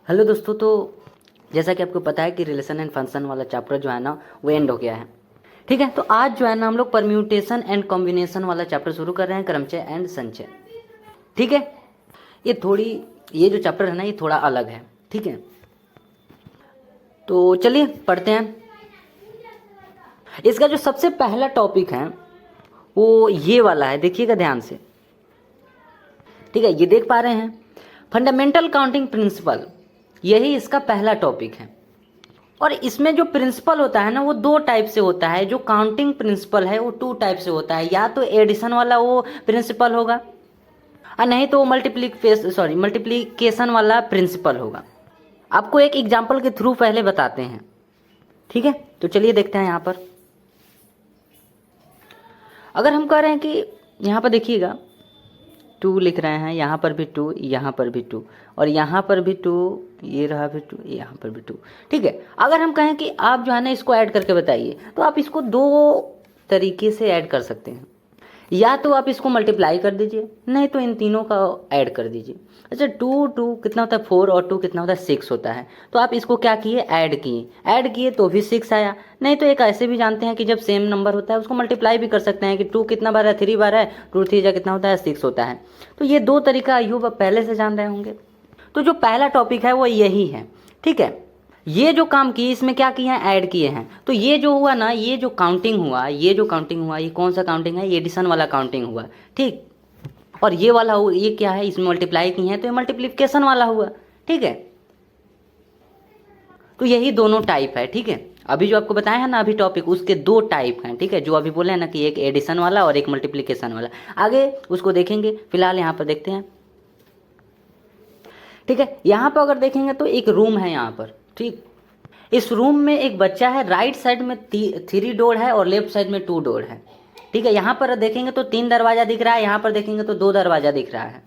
Hello दोस्तों। तो जैसा कि आपको पता है कि रिलेशन एंड फंक्शन वाला चैप्टर जो है ना वो एंड हो गया है। ठीक है, तो आज जो है ना हम लोग परम्यूटेशन एंड कॉम्बिनेशन वाला चैप्टर शुरू कर रहे हैं, क्रमचय एंड संचय। ठीक है, ये जो चैप्टर है ना ये थोड़ा अलग है। ठीक है, तो चलिए पढ़ते हैं। इसका जो सबसे पहला टॉपिक है वो ये वाला है, देखिएगा ध्यान से। ठीक है, ये देख पा रहे हैं, फंडामेंटल काउंटिंग प्रिंसिपल, यही इसका पहला टॉपिक है। और इसमें जो प्रिंसिपल होता है ना वो दो टाइप से होता है। जो काउंटिंग प्रिंसिपल है वो टू टाइप से होता है, या तो एडिशन वाला वो प्रिंसिपल होगा और नहीं तो मल्टीप्लिकेशन वाला प्रिंसिपल होगा। आपको एक एग्जांपल के थ्रू पहले बताते हैं। ठीक है, तो चलिए देखते हैं। यहाँ पर अगर हम कह रहे हैं कि यहाँ पर देखिएगा 2 लिख रहे हैं, यहाँ पर भी 2, यहाँ पर भी 2, और यहाँ पर भी 2, ये रहा भी 2, यहाँ पर भी 2। ठीक है, अगर हम कहें कि आप जो है ना इसको ऐड करके बताइए, तो आप इसको दो तरीके से ऐड कर सकते हैं। या तो आप इसको मल्टीप्लाई कर दीजिए, नहीं तो इन तीनों का ऐड कर दीजिए। अच्छा, 2 कितना होता है 4, और 2 कितना होता है 6 होता है। तो आप इसको क्या किए, ऐड किए तो भी 6 आया। नहीं तो एक ऐसे भी जानते हैं कि जब सेम नंबर होता है उसको मल्टीप्लाई भी कर सकते हैं कि 2 कितना बार है, 3 बार है, 2 3 जा कितना होता है 6 होता है। तो ये दो तरीका आयुब आप पहले से जान रहे होंगे। तो जो पहला टॉपिक है वो यही है। ठीक है, ये जो काम किए इसमें क्या किए हैं, ऐड किए हैं। तो ये जो हुआ ना, ये जो काउंटिंग हुआ ये कौन सा काउंटिंग है, ये एडिशन वाला काउंटिंग हुआ। ठीक, और ये वाला ये क्या है, इसमें मल्टीप्लाई किए हैं तो ये मल्टीप्लिकेशन वाला हुआ। ठीक है, तो यही दोनों टाइप है। ठीक है, अभी जो आपको बताया है ना अभी टॉपिक, उसके दो टाइप हैं। ठीक है, जो अभी बोले हैं ना कि एक एडिशन वाला और एक मल्टीप्लिकेशन वाला, आगे उसको देखेंगे। फिलहाल यहाँ पर देखते हैं। ठीक है, यहाँ पर अगर देखेंगे तो एक रूम है यहाँ पर। ठीक, इस रूम में एक बच्चा है, राइट साइड में 3 डोर है और लेफ्ट साइड में 2 डोर है। ठीक है, यहाँ पर देखेंगे तो 3 दरवाजा दिख रहा है, यहाँ पर देखेंगे तो 2 दरवाजा दिख रहा है।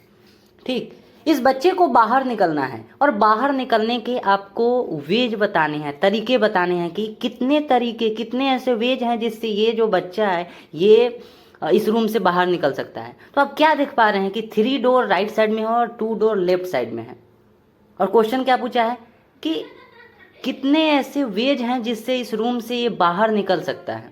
ठीक, इस बच्चे को बाहर निकलना है, और बाहर निकलने के आपको वेज बताने हैं, तरीके बताने हैं कि कितने ऐसे वेज हैं जिससे ये जो बच्चा है ये इस रूम से बाहर निकल सकता है। तो आप क्या देख पा रहे हैं कि 3 डोर राइट साइड में है और 2 डोर लेफ्ट साइड में है। और क्वेश्चन क्या पूछा है कि कितने ऐसे वेज हैं जिससे इस रूम से ये बाहर निकल सकता है।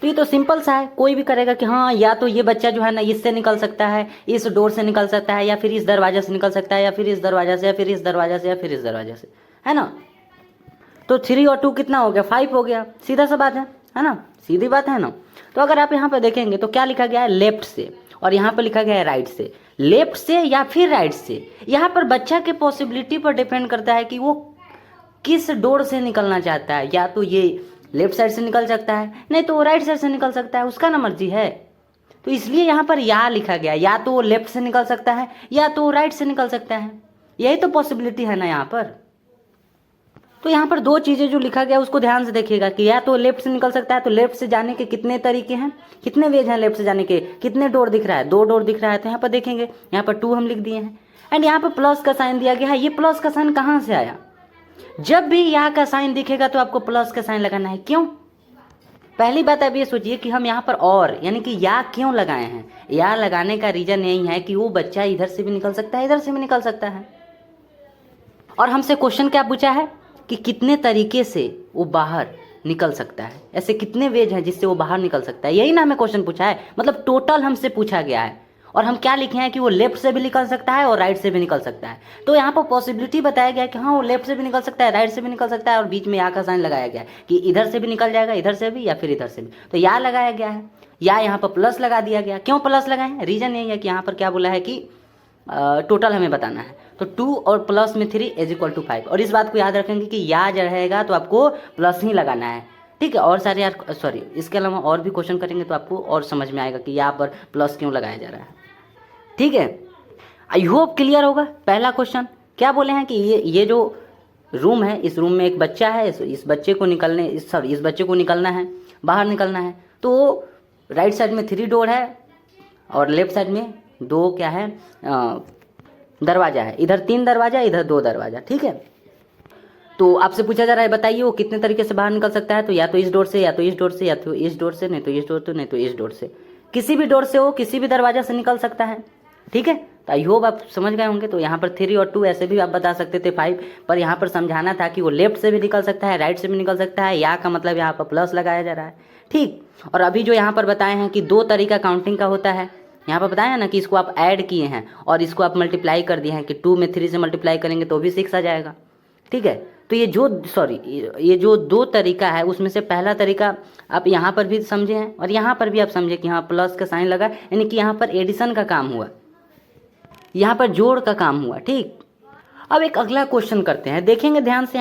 तो ये तो सिंपल सा है, कोई भी करेगा कि हाँ या तो ये बच्चा जो है ना इससे निकल सकता है, इस डोर से निकल सकता है, या फिर इस दरवाजा से निकल सकता है, या फिर इस दरवाजा से, या फिर इस दरवाजा से, या फिर इस दरवाजा से, है ना। तो 3 और 2 कितना हो गया, 5 हो गया। सीधा सा बात है ना, सीधी बात है ना। तो अगर आप यहाँ पर देखेंगे तो क्या लिखा गया है, लेफ्ट से, और यहाँ पर लिखा गया है राइट से। लेफ्ट से या फिर राइट से, यहाँ पर बच्चा के पॉसिबिलिटी पर डिपेंड करता है कि वो किस डोर से निकलना चाहता है। या तो ये लेफ्ट साइड से निकल सकता है, नहीं तो वो राइट साइड से निकल सकता है, उसका ना मर्जी है। तो इसलिए यहाँ पर या लिखा गया, या तो वो लेफ्ट से निकल सकता है या तो वो राइट से निकल सकता है। यही तो पॉसिबिलिटी है ना यहाँ पर। तो यहाँ पर दो चीज़ें जो लिखा गया उसको ध्यान से देखिएगा कि या तो लेफ्ट से निकल सकता है, तो लेफ्ट से जाने के कितने तरीके हैं, कितने वेज हैं लेफ्ट से जाने के, कितने डोर दिख रहा है, 2 डोर दिख रहा है। तो यहाँ पर देखेंगे, यहाँ पर 2 हम लिख दिए हैं, एंड यहाँ पर प्लस का साइन दिया गया है। ये प्लस का साइन कहाँ से आया, जब भी यहाँ का साइन दिखेगा तो आपको प्लस का साइन लगाना है। क्यों, पहली बात आप ये सोचिए कि हम यहाँ पर और यानी कि या क्यों लगाए हैं। या लगाने का रीजन यही है कि वो बच्चा इधर से भी निकल सकता है, इधर से भी निकल सकता है। और हमसे क्वेश्चन क्या पूछा है कि कितने तरीके से वो बाहर निकल सकता है, ऐसे कितने वेज हैं जिससे वो बाहर निकल सकता है, यही ना हमें क्वेश्चन पूछा है। मतलब टोटल हमसे पूछा गया है, और हम क्या लिखे हैं कि वो लेफ्ट से भी निकल सकता है और राइट से भी निकल सकता है। तो यहाँ पर पॉसिबिलिटी बताया गया है कि हाँ वो लेफ्ट से भी निकल सकता है, राइट से भी निकल सकता है, और बीच में या का साइन लगाया गया है कि इधर से भी निकल जाएगा, इधर से भी या फिर इधर से भी। तो या लगाया गया है, या यहाँ पर प्लस लगा दिया गया। क्यों प्लस लगाए, रीजन यही है कि यहाँ पर क्या बोला है कि टोटल हमें बताना है। तो 2 और प्लस में 3 = 5। और इस बात को याद रखेंगे कि या जो रहेगा तो आपको प्लस ही लगाना है। ठीक है, और सारे इसके अलावा और भी क्वेश्चन करेंगे तो आपको और समझ में आएगा कि यहाँ पर प्लस क्यों लगाया जा रहा है। ठीक है, आई होप क्लियर होगा। पहला क्वेश्चन क्या बोले हैं कि ये जो रूम है, इस रूम में एक बच्चा है, इस बच्चे को निकलना है, बाहर निकलना है। तो राइट साइड में 3 डोर है और लेफ्ट साइड में 2 क्या है, दरवाजा है। इधर 3 दरवाजा, इधर 2 दरवाजा। ठीक है, तो आपसे पूछा जा रहा है बताइए वो कितने तरीके से बाहर निकल सकता है। तो या तो इस डोर से, या तो इस डोर से, या तो इस डोर से, नहीं तो इस डोर से, नहीं तो इस डोर से, किसी भी डोर से हो, किसी भी दरवाजा से निकल सकता है। ठीक है, तो आई होप आप समझ गए होंगे। तो यहाँ पर 3 और 2 ऐसे भी आप बता सकते थे 5, पर यहाँ पर समझाना था कि वो लेफ्ट से भी निकल सकता है, राइट से भी निकल सकता है, या का मतलब यहाँ पर प्लस लगाया जा रहा है। ठीक, और अभी जो यहाँ पर बताए हैं कि 2 तरीका काउंटिंग का होता है, यहाँ पर बताया ना कि इसको आप ऐड किए हैं और इसको आप मल्टीप्लाई कर दिए हैं कि 2 में 3 से मल्टीप्लाई करेंगे तो भी 6 आ जाएगा। ठीक है, तो ये जो 2 तरीका है उसमें से पहला तरीका आप यहाँ पर भी समझे हैं और यहाँ पर भी आप समझे कि यहाँ प्लस का साइन लगा, यानी कि यहाँ पर एडिशन का काम हुआ, यहाँ पर जोड़ का काम हुआ। ठीक, अब एक अगला क्वेश्चन करते हैं, देखेंगे ध्यान से।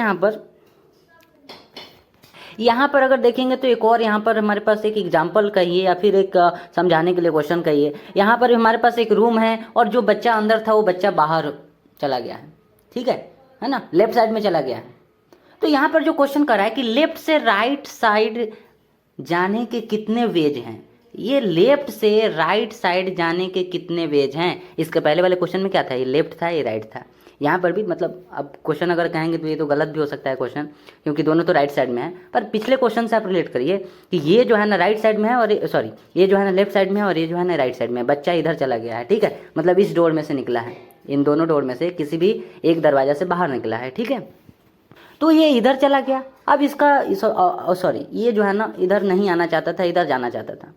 यहाँ पर अगर देखेंगे तो एक और यहाँ पर हमारे पास एक एग्जाम्पल कहिए या फिर एक समझाने के लिए क्वेश्चन कहिए। यहाँ पर हमारे पास एक रूम है और जो बच्चा अंदर था वो बच्चा बाहर चला गया है। ठीक है ना, लेफ्ट साइड में चला गया है। तो यहाँ पर जो क्वेश्चन कर रहा है कि लेफ्ट से राइट साइड जाने के कितने वेज हैं, ये लेफ्ट से राइट साइड जाने के कितने वेज हैं। इसके पहले वाले क्वेश्चन में क्या था, ये लेफ्ट था ये राइट था। यहाँ पर भी मतलब अब क्वेश्चन अगर कहेंगे तो ये तो गलत भी हो सकता है क्वेश्चन, क्योंकि दोनों तो राइट साइड में है। पर पिछले क्वेश्चन से आप रिलेट करिए कि ये जो है ना राइट साइड में है और ये जो है ना लेफ्ट साइड में है और ये जो है ना राइट साइड में है। बच्चा इधर चला गया है। ठीक है, मतलब इस डोर में से निकला है, इन दोनों डोर में से किसी भी एक दरवाजा से बाहर निकला है। ठीक है, तो ये इधर चला गया। अब इसका ये जो है ना इधर नहीं आना चाहता था, इधर जाना चाहता था।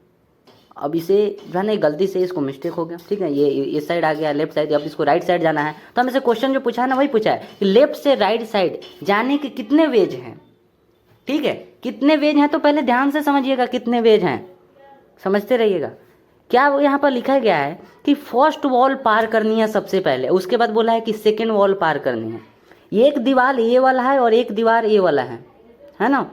अब इसे जो है ना गलती से इसको मिस्टेक हो गया। ठीक है, ये इस साइड आ गया लेफ्ट साइड, अब इसको राइट साइड जाना है। तो हमसे क्वेश्चन जो पूछा है ना वही पूछा है कि लेफ्ट से राइट साइड जाने के कितने वेज हैं। ठीक है, कितने वेज हैं, तो पहले ध्यान से समझिएगा कितने वेज हैं, समझते रहिएगा। क्या वो यहाँ पर लिखा गया है कि फर्स्ट वॉल पार करनी है सबसे पहले, उसके बाद बोला है कि सेकेंड वॉल पार करनी है। एक दीवार ये वाला है और एक दीवार ये वाला है ना,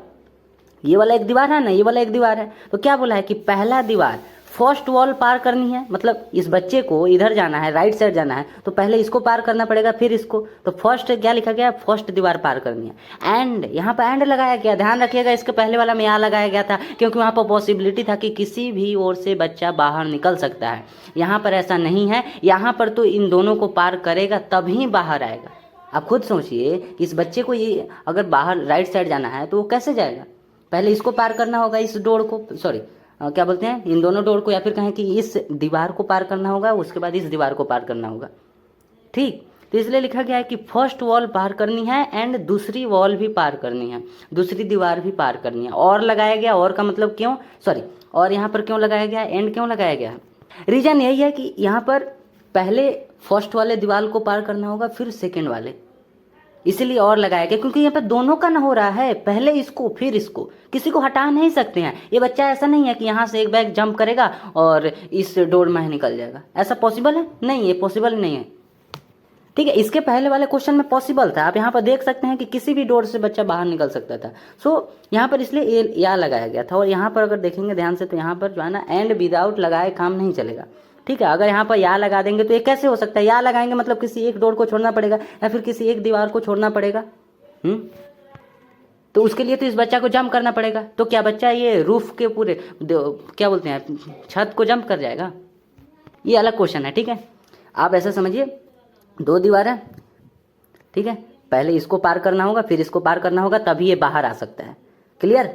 ये वाला एक दीवार है ना, ये वाला एक दीवार है। तो क्या बोला है कि पहला दीवार फर्स्ट वॉल पार करनी है, मतलब इस बच्चे को इधर जाना है, राइट साइड जाना है, तो पहले इसको पार करना पड़ेगा फिर इसको। तो फर्स्ट क्या लिखा गया, फर्स्ट दीवार पार करनी है। एंड यहाँ पर एंड लगाया गया, ध्यान रखिएगा, इसके पहले वाला में यहाँ लगाया गया था क्योंकि वहाँ पर पॉसिबिलिटी था कि किसी भी ओर से बच्चा बाहर निकल सकता है। यहाँ पर ऐसा नहीं है, यहाँ पर तो इन दोनों को पार करेगा तभी बाहर आएगा। आप खुद सोचिए कि इस बच्चे को ये अगर बाहर राइट साइड जाना है तो वो कैसे जाएगा, पहले इसको पार करना होगा, इस डोर को क्या बोलते हैं, इन दोनों डोर को, या फिर कहें कि इस दीवार को पार करना होगा, उसके बाद इस दीवार को पार करना होगा। ठीक, तो इसलिए लिखा गया है कि फर्स्ट वॉल पार करनी है एंड दूसरी वॉल भी पार करनी है, दूसरी दीवार भी पार करनी है। और लगाया गया, और का मतलब क्यों, और यहाँ पर क्यों लगाया गया, एंड क्यों लगाया गया। रीजन यही है कि यहाँ पर पहले फर्स्ट वाले दीवार को पार करना होगा फिर सेकेंड वाले, इसीलिए और लगाया गया, क्योंकि यहाँ पे दोनों का ना हो रहा है, पहले इसको फिर इसको, किसी को हटा नहीं सकते हैं। ये बच्चा ऐसा नहीं है कि यहाँ से एक बैग जंप करेगा और इस डोर में निकल जाएगा, ऐसा पॉसिबल है नहीं, ये पॉसिबल नहीं है। ठीक है, इसके पहले वाले क्वेश्चन में पॉसिबल था, आप यहाँ पर देख सकते हैं कि किसी भी डोर से बच्चा बाहर निकल सकता था। सो यहाँ पर इसलिए या लगाया गया था। और यहाँ पर अगर देखेंगे ध्यान से तो यहाँ पर जो है ना एंड विदाउट लगाए काम नहीं चलेगा। ठीक है, अगर यहाँ पर या लगा देंगे तो ये कैसे हो सकता है, या लगाएंगे मतलब किसी एक डोर को छोड़ना पड़ेगा या फिर किसी एक दीवार को छोड़ना पड़ेगा। तो उसके लिए तो इस बच्चा को जंप करना पड़ेगा। तो क्या बच्चा ये रूफ के पूरे क्या बोलते हैं छत को जंप कर जाएगा, ये अलग क्वेश्चन है। ठीक है, आप ऐसा समझिए, 2 दीवार है, ठीक है, पहले इसको पार करना होगा फिर इसको पार करना होगा तभी ये बाहर आ सकता है। क्लियर,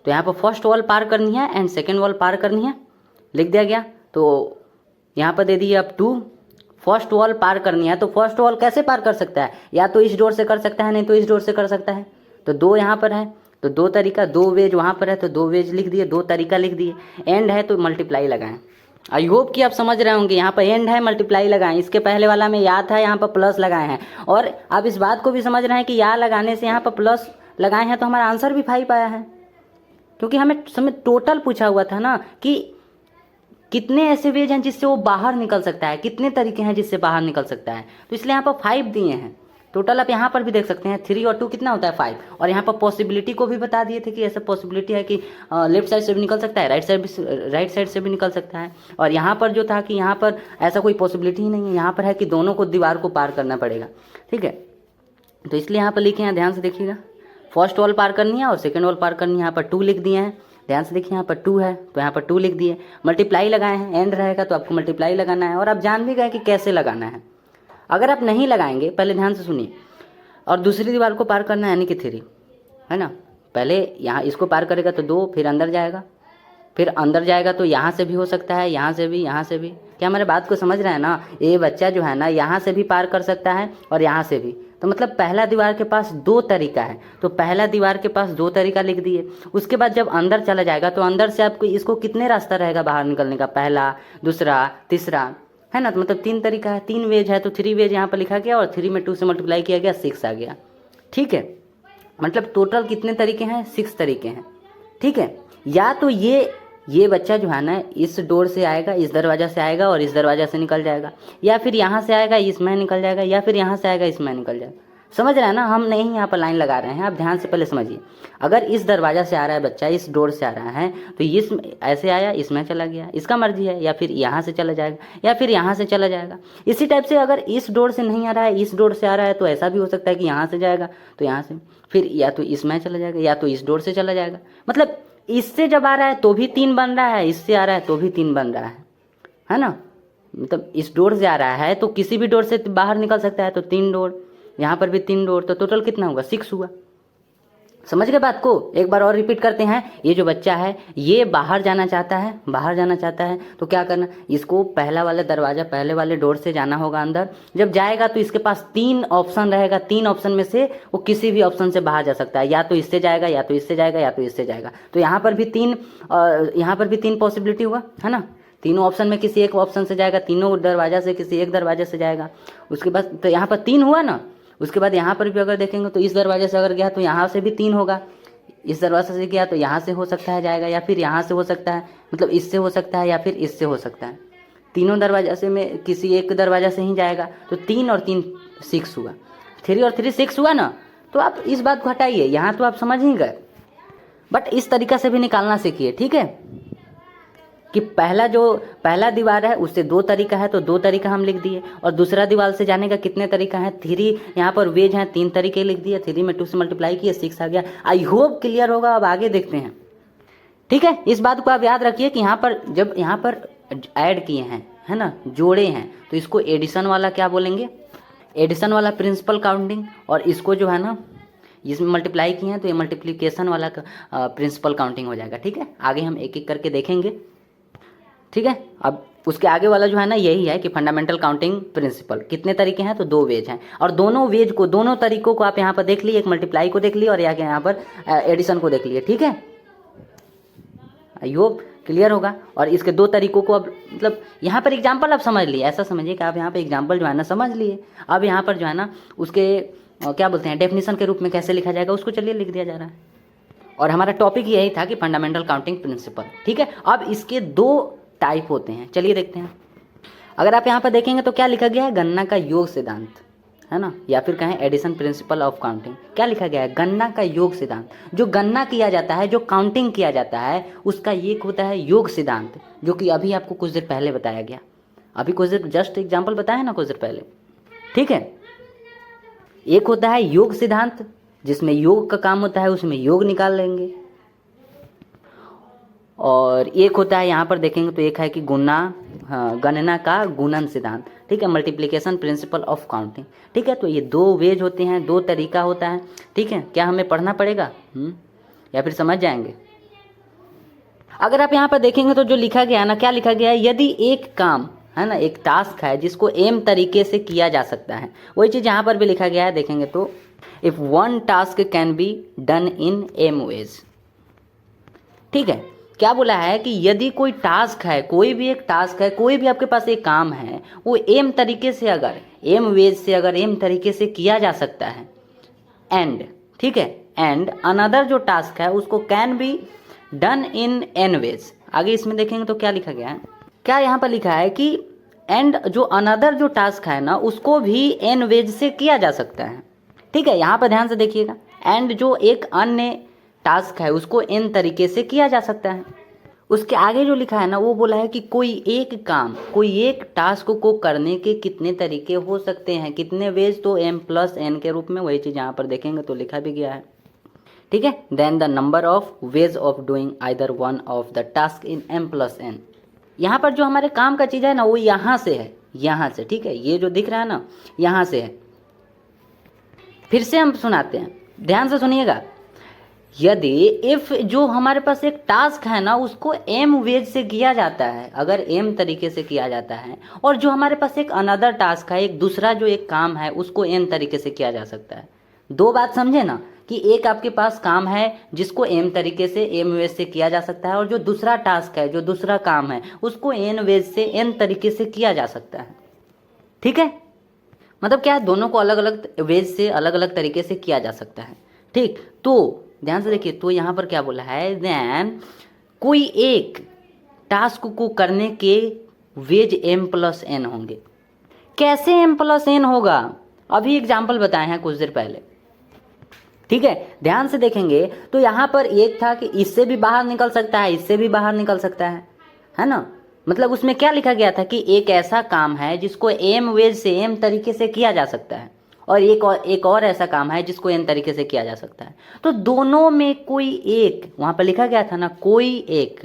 तो यहाँ पर फर्स्ट वॉल पार करनी है एंड सेकेंड वॉल पार करनी है, लिख दिया गया। तो यहाँ पर दे दिए अब 2, फर्स्ट वॉल पार करनी है। तो फर्स्ट वॉल कैसे पार कर सकता है, या तो इस डोर से कर सकता है, नहीं तो इस डोर से कर सकता है। तो 2 यहाँ पर है तो 2 तरीका, 2 वेज वहाँ पर है तो 2 वेज लिख दिए, 2 तरीका लिख दिए। एंड है तो मल्टीप्लाई लगाएं। आई होप कि आप समझ रहे होंगे, यहाँ पर एंड है मल्टीप्लाई लगाएं, इसके पहले वाला में या था, यहाँ पर प्लस लगाए हैं। और आप इस बात को भी समझ रहे हैं कि या लगाने से यहाँ पर प्लस लगाए हैं तो हमारा आंसर भी 5 आया है, क्योंकि हमें टोटल पूछा हुआ था ना कि कितने ऐसे वेज हैं जिससे वो बाहर निकल सकता है, कितने तरीके हैं जिससे बाहर निकल सकता है। तो इसलिए यहाँ पर 5 दिए हैं टोटल। आप यहाँ पर भी देख सकते हैं 3 और 2 कितना होता है 5। और यहाँ पर पॉसिबिलिटी को भी बता दिए थे कि ऐसा पॉसिबिलिटी है कि लेफ्ट साइड से भी निकल सकता है, राइट साइड से भी निकल सकता है। और यहाँ पर जो था कि यहाँ पर ऐसा कोई पॉसिबिलिटी ही नहीं है, यहाँ पर है कि दोनों को दीवार को पार करना पड़ेगा। ठीक है, तो इसलिए यहाँ पर लिखे हैं, ध्यान से देखिएगा, फर्स्ट वॉल पार करनी है और सेकेंड वॉल पार करनी है। यहाँ पर 2 लिख दिए हैं, ध्यान से देखिए, यहाँ पर 2 है तो यहाँ पर 2 लिख दिए। मल्टीप्लाई लगाए हैं, एंड रहेगा तो आपको मल्टीप्लाई लगाना है। और आप जान भी गए कि कैसे लगाना है। अगर आप नहीं लगाएंगे, पहले ध्यान से सुनिए, और दूसरी दीवार को पार करना है यानी कि 3 है ना, पहले यहाँ इसको पार करेगा तो 2, फिर अंदर जाएगा, फिर अंदर जाएगा तो यहाँ से भी हो सकता है, यहाँ से भी, यहाँ से भी। क्या हमारे बात को समझ रहे हैं ना? ये बच्चा जो है ना यहाँ से भी पार कर सकता है और यहाँ से भी। तो मतलब पहला दीवार के पास दो तरीका है, तो पहला दीवार के पास दो तरीका लिख दिए। उसके बाद जब अंदर चला जाएगा तो अंदर से आपको इसको कितने रास्ता रहेगा बाहर निकलने का? पहला, दूसरा, तीसरा, है ना? तो मतलब 3 तरीका है, 3 वेज है, तो 3 वेज यहाँ पर लिखा गया और 3 में 2 से मल्टीप्लाई किया गया, 6 आ गया। ठीक है, मतलब टोटल कितने तरीके हैं? 6 तरीके हैं। ठीक है, या तो ये बच्चा जो है ना इस डोर से आएगा, इस दरवाज़ा से आएगा और इस दरवाज़ा से निकल जाएगा, या फिर यहाँ से आएगा इसमें निकल जाएगा, या फिर यहाँ से आएगा इसमें निकल जाएगा। समझ रहे हैं ना? हम नहीं यहाँ पर लाइन लगा रहे हैं, आप ध्यान से पहले समझिए। अगर इस दरवाज़ा से आ रहा है बच्चा, इस डोर से आ रहा है, तो इस ऐसे आया, इसमें चला गया, इसका मर्जी है, या फिर यहाँ से चला जाएगा, या फिर यहाँ से चला जाएगा। इसी टाइप से अगर इस डोर से नहीं आ रहा है, इस डोर से आ रहा है, तो ऐसा भी हो सकता है कि यहाँ से जाएगा तो यहाँ से, फिर या तो इसमें चला जाएगा, या तो इस डोर से चला जाएगा। मतलब इससे जब आ रहा है तो भी 3 बन रहा है, इससे आ रहा है तो भी 3 बन रहा है ना? मतलब इस डोर से आ रहा है तो किसी भी डोर से बाहर निकल सकता है, तो 3 डोर, यहाँ पर भी 3 डोर, तो टोटल कितना हुआ? 6 हुआ। समझ गए बात को? एक बार और रिपीट करते हैं। ये जो बच्चा है ये बाहर जाना चाहता है, बाहर जाना चाहता है, तो क्या करना? इसको पहला वाला दरवाज़ा, पहले वाले डोर से जाना होगा अंदर। जब जाएगा तो इसके पास 3 ऑप्शन रहेगा, 3 ऑप्शन में से वो किसी भी ऑप्शन से बाहर जा सकता है, या तो इससे जाएगा, या तो इससे जाएगा, या तो इससे जाएगा। तो यहाँ पर भी 3 पॉसिबिलिटी हुआ, है ना? तीनों ऑप्शन में किसी एक ऑप्शन से जाएगा, तीनों दरवाजा से किसी एक दरवाजे से जाएगा। उसके बाद तो यहाँ पर 3 हुआ ना। उसके बाद यहाँ पर भी अगर देखेंगे तो इस दरवाजे से अगर गया तो यहाँ से भी 3 होगा, इस दरवाजे से गया तो यहाँ से हो सकता है जाएगा, या फिर यहाँ से हो सकता है, मतलब इससे हो सकता है, या फिर इससे हो सकता है। तीनों दरवाजा से में किसी एक दरवाजा से ही जाएगा, तो 3 और 3 6 हुआ, 3 और 3 6 हुआ ना। तो आप इस बात को हटाइए, यहाँ तो आप समझ ही गए, बट इस तरीका से भी निकालना सीखिए। ठीक है, कि पहला दीवार है उससे 2 तरीका है, तो 2 तरीका हम लिख दिए, और दूसरा दीवार से जाने का कितने तरीका है? 3 यहाँ पर वेज हैं, 3 तरीके लिख दिए, 3 में 2 से मल्टीप्लाई किए, 6 आ गया। आई होप क्लियर होगा। अब आगे देखते हैं। ठीक है, इस बात को आप याद रखिए कि यहाँ पर जब यहाँ पर ऐड किए हैं, है ना, जोड़े हैं, तो इसको एडिशन वाला क्या बोलेंगे? एडिशन वाला प्रिंसिपल काउंटिंग। और इसको जो है ना इसमें मल्टीप्लाई किए हैं तो ये मल्टीप्लिकेशन वाला प्रिंसिपल काउंटिंग हो जाएगा। ठीक है, आगे हम एक एक करके देखेंगे। ठीक है, अब उसके आगे वाला जो है ना यही है कि फंडामेंटल काउंटिंग प्रिंसिपल। कितने तरीके हैं? तो 2 वेज हैं, और दोनों तरीकों को आप यहाँ पर देख लिए, एक मल्टीप्लाई को देख लिए और यहाँ पर एडिशन को देख लिए। ठीक है, आई होप क्लियर होगा। और इसके 2 तरीकों को अब मतलब यहाँ पर एग्जाम्पल आप समझ लिए, ऐसा समझिए कि आप यहाँ पर एग्जाम्पल जो है ना समझ लिए। अब यहाँ पर जो है ना उसके क्या बोलते हैं, डेफिनेशन के रूप में कैसे लिखा जाएगा उसको चलिए लिख दिया जा रहा है। और हमारा टॉपिक यही था कि फंडामेंटल काउंटिंग प्रिंसिपल। ठीक है, अब इसके 2 टाइप होते हैं, चलिए देखते हैं। अगर आप यहाँ पर देखेंगे तो क्या लिखा गया है? गणना का योग सिद्धांत, है ना, या फिर कहें एडिशन प्रिंसिपल ऑफ काउंटिंग। क्या लिखा गया है? गणना का योग सिद्धांत। जो गणना किया जाता है, जो काउंटिंग किया जाता है, उसका एक होता है योग सिद्धांत, जो कि अभी आपको कुछ देर पहले बताया गया। अभी कुछ देर जस्ट एग्जाम्पल बताया ना कुछ देर पहले। ठीक है, एक होता है योग सिद्धांत जिसमें योग का काम होता है, उसमें योग निकाल लेंगे। और एक होता है यहाँ पर देखेंगे तो एक है कि गणना का गुणन सिद्धांत। ठीक है, मल्टीप्लिकेशन प्रिंसिपल ऑफ काउंटिंग। ठीक है, तो ये 2 वेज होते हैं, 2 तरीका होता है। ठीक है, क्या हमें पढ़ना पड़ेगा या फिर समझ जाएंगे? अगर आप यहाँ पर देखेंगे तो जो लिखा गया है ना, क्या लिखा गया है? यदि एक काम है ना, एक टास्क है जिसको एम तरीके से किया जा सकता है, वही चीज़ यहाँ पर भी लिखा गया है। देखेंगे तो if 1 task can be done in M ways. ठीक है, क्या बोला है कि यदि कोई टास्क है, कोई भी एक टास्क है, कोई भी आपके पास एक काम है, वो एम तरीके से अगर एम वेज से अगर एम तरीके से किया जा सकता है, एंड ठीक है, एंड अनदर जो टास्क है उसको can be done in N ways. आगे इसमें देखेंगे तो क्या लिखा गया है? क्या यहाँ पर लिखा है कि एंड जो अनदर जो टास्क है ना उसको भी एन वेज से किया जा सकता है। ठीक है, यहाँ पर ध्यान से देखिएगा, एंड जो एक अन्य टास्क है उसको एन तरीके से किया जा सकता है। उसके आगे जो लिखा है ना वो बोला है कि कोई एक काम, कोई एक टास्क को करने के कितने तरीके हो सकते हैं, कितने वेज, तो m + n के रूप में। वही चीज़ यहाँ पर देखेंगे तो लिखा भी गया है। ठीक है, then the number of ways of doing either one of the task in m + n। यहाँ पर जो हमारे काम का चीज़ है ना वो यहाँ से है, यहाँ से। ठीक है, ये जो दिख रहा है ना यहाँ से है। फिर से हम सुनाते हैं, ध्यान से सुनिएगा। यदि इफ जो हमारे पास एक टास्क है ना उसको एम वेज से किया जाता है, अगर एम तरीके से किया जाता है, और जो हमारे पास एक अनदर टास्क है, एक दूसरा जो एक काम है उसको एन तरीके से किया जा सकता है। दो बात समझे ना, कि एक आपके पास काम है जिसको एम तरीके से एम वेज से किया जा सकता है, और जो दूसरा टास्क है, जो दूसरा काम है, उसको एन वेज से एन तरीके से किया जा सकता है। ठीक है, मतलब क्या है, दोनों को अलग अलग वेज से अलग अलग तरीके से किया जा सकता है। ठीक, तो ध्यान से देखिए, तो यहाँ पर क्या बोला है, देन कोई एक टास्क को करने के वेज एम प्लस एन होंगे। कैसे एम प्लस एन होगा, अभी एग्जाम्पल बताए हैं कुछ देर पहले। ठीक है, ध्यान से देखेंगे तो यहाँ पर एक था कि इससे भी बाहर निकल सकता है, इससे भी बाहर निकल सकता है ना। मतलब उसमें क्या लिखा गया था कि एक ऐसा काम है जिसको एम वेज से एम तरीके से किया जा सकता है, और एक और ऐसा काम है जिसको एन तरीके से किया जा सकता है। तो दोनों में कोई एक, वहां पर लिखा गया था ना कोई एक,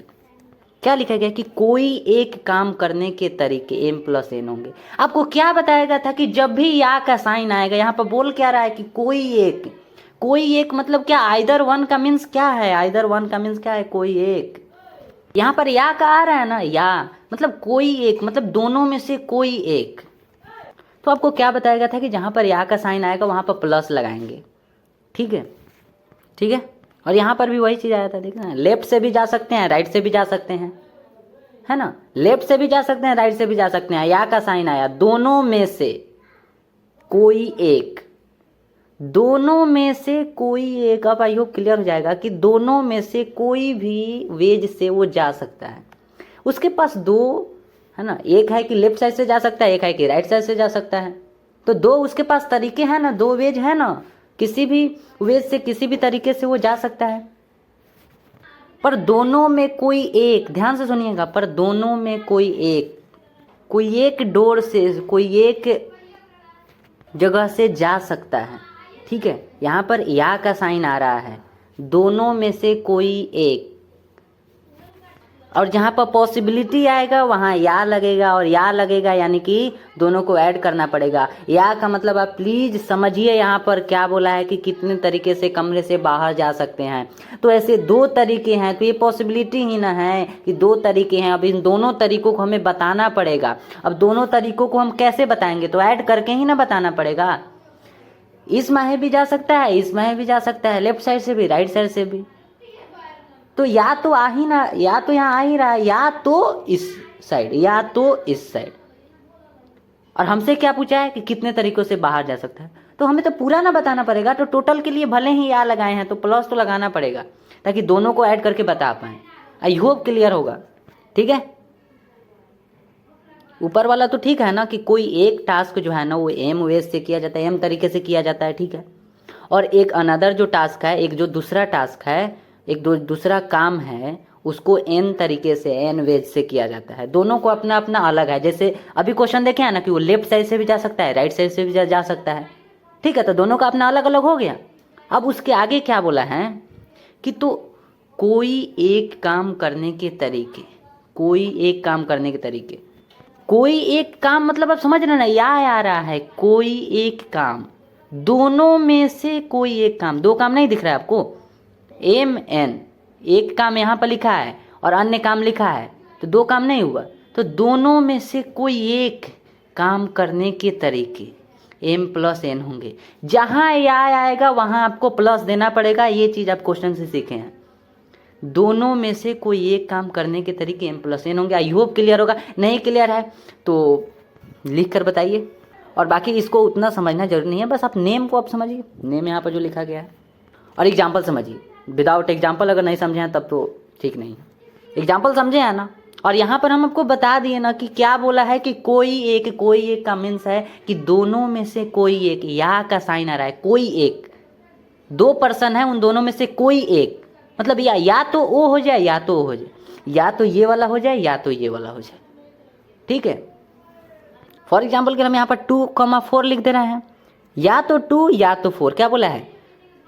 क्या लिखा गया कि कोई एक काम करने के तरीके एम प्लस एन होंगे। आपको क्या बताया था कि जब भी या का साइन आएगा, यहाँ पर बोल क्या रहा है कि कोई एक, कोई एक मतलब क्या, आइदर वन का मीन्स क्या है, आइदर वन का मीन्स क्या है, कोई एक। यहाँ पर या का आ रहा है ना, या मतलब कोई एक, मतलब दोनों में से कोई एक। तो आपको क्या बताया था कि जहाँ पर या का साइन आएगा वहाँ पर प्लस लगाएंगे। ठीक है, ठीक है, और यहाँ पर भी वही चीज़ आया था, देखना, लेफ्ट से भी जा सकते हैं, राइट से भी जा सकते हैं, है ना, लेफ्ट से भी जा सकते हैं, राइट से भी जा सकते हैं। या का साइन आया, दोनों में से कोई एक, दोनों में से कोई एक। अब आई होप क्लियर हो जाएगा कि दोनों में से कोई भी वेज से वो जा सकता है। उसके पास दो, है ना, एक है कि लेफ्ट साइड से जा सकता है, एक है कि राइट साइड से जा सकता है। तो दो उसके पास तरीके हैं ना, दो वेज है ना, किसी भी वेज से किसी भी तरीके से वो जा सकता है। पर दोनों में कोई एक, ध्यान से सुनिएगा, पर दोनों में कोई एक डोर से, कोई एक जगह से जा सकता है। ठीक है, यहाँ पर या का साइन आ रहा है, दोनों में से कोई एक, और जहाँ पर पॉसिबिलिटी आएगा वहाँ या लगेगा, और या लगेगा यानी कि दोनों को ऐड करना पड़ेगा। या का मतलब आप प्लीज समझिए यहाँ पर क्या बोला है कि कितने तरीके से कमरे से बाहर जा सकते हैं। तो ऐसे दो तरीके हैं, तो ये पॉसिबिलिटी ही ना है कि दो तरीके हैं। अब इन दोनों तरीकों को हमें बताना पड़ेगा। अब दोनों तरीकों को हम कैसे बताएंगे, तो ऐड करके ही ना बताना पड़ेगा। इस माहे भी जा सकता है, इस माहे भी जा सकता है, लेफ्ट साइड से भी, राइट साइड से भी। तो या तो आ ही ना, या तो यहाँ आ ही रहा है, या तो इस साइड, या तो इस साइड। और हमसे क्या पूछा है कि कितने तरीकों से बाहर जा सकता है, तो हमें तो पूरा ना बताना पड़ेगा। तो टोटल के लिए भले ही या लगाए हैं तो प्लस तो लगाना पड़ेगा, ताकि दोनों को ऐड करके बता पाए। आई होप क्लियर होगा। ठीक है, ऊपर वाला तो ठीक है ना, कि कोई एक टास्क जो है ना वो एम वेज से किया जाता है, एम तरीके से किया जाता है। ठीक है, और एक अनदर जो टास्क है, एक जो दूसरा टास्क है, एक दूसरा काम है, उसको एन तरीके से, एन वेज से किया जाता है। दोनों को अपना अपना अलग है। जैसे अभी क्वेश्चन देखे हैं ना कि वो लेफ्ट साइड से भी जा सकता है, राइट साइड से भी जा सकता है। ठीक है, तो दोनों का अपना अलग अलग हो गया। अब उसके आगे क्या बोला है कि तो कोई एक काम करने के तरीके, कोई एक काम करने के तरीके, कोई एक काम मतलब आप समझ रहे ना, या आ रहा है कोई एक काम, दोनों में से कोई एक काम। दो काम नहीं दिख रहा है आपको, एम एन, एक काम यहाँ पर लिखा है और अन्य काम लिखा है, तो दो काम नहीं हुआ। तो दोनों में से कोई एक काम करने के तरीके एम प्लस एन होंगे। जहाँ या आएगा वहाँ आपको प्लस देना पड़ेगा। ये चीज़ आप क्वेश्चन से सीखे हैं। दोनों में से कोई एक काम करने के तरीके एम प्लस एन होंगे। आई होप क्लियर होगा। नहीं क्लियर है तो लिख कर बताइए। और बाकी इसको उतना समझना जरूरी नहीं है, बस आप नेम को आप समझिए, नेम यहाँ पर जो लिखा गया है, और एग्जाम्पल समझिए। विदाउट एग्जाम्पल अगर नहीं समझे हैं तब तो ठीक नहीं है। एग्जाम्पल समझे हैं ना। और यहाँ पर हम आपको बता दिए ना कि क्या बोला है कि कोई एक का मीन्स है कि दोनों में से कोई एक, या का साइन आ रहा है, कोई एक, दो पर्सन है, उन दोनों में से कोई एक, मतलब या तो वो हो जाए या तो वो हो जाए, या तो ये वाला हो जाए या तो ये वाला हो जाए। ठीक है, फॉर एग्जाम्पल के हम यहाँ पर 2,4 लिख दे रहे हैं, या तो 2 या तो 4। क्या बोला है,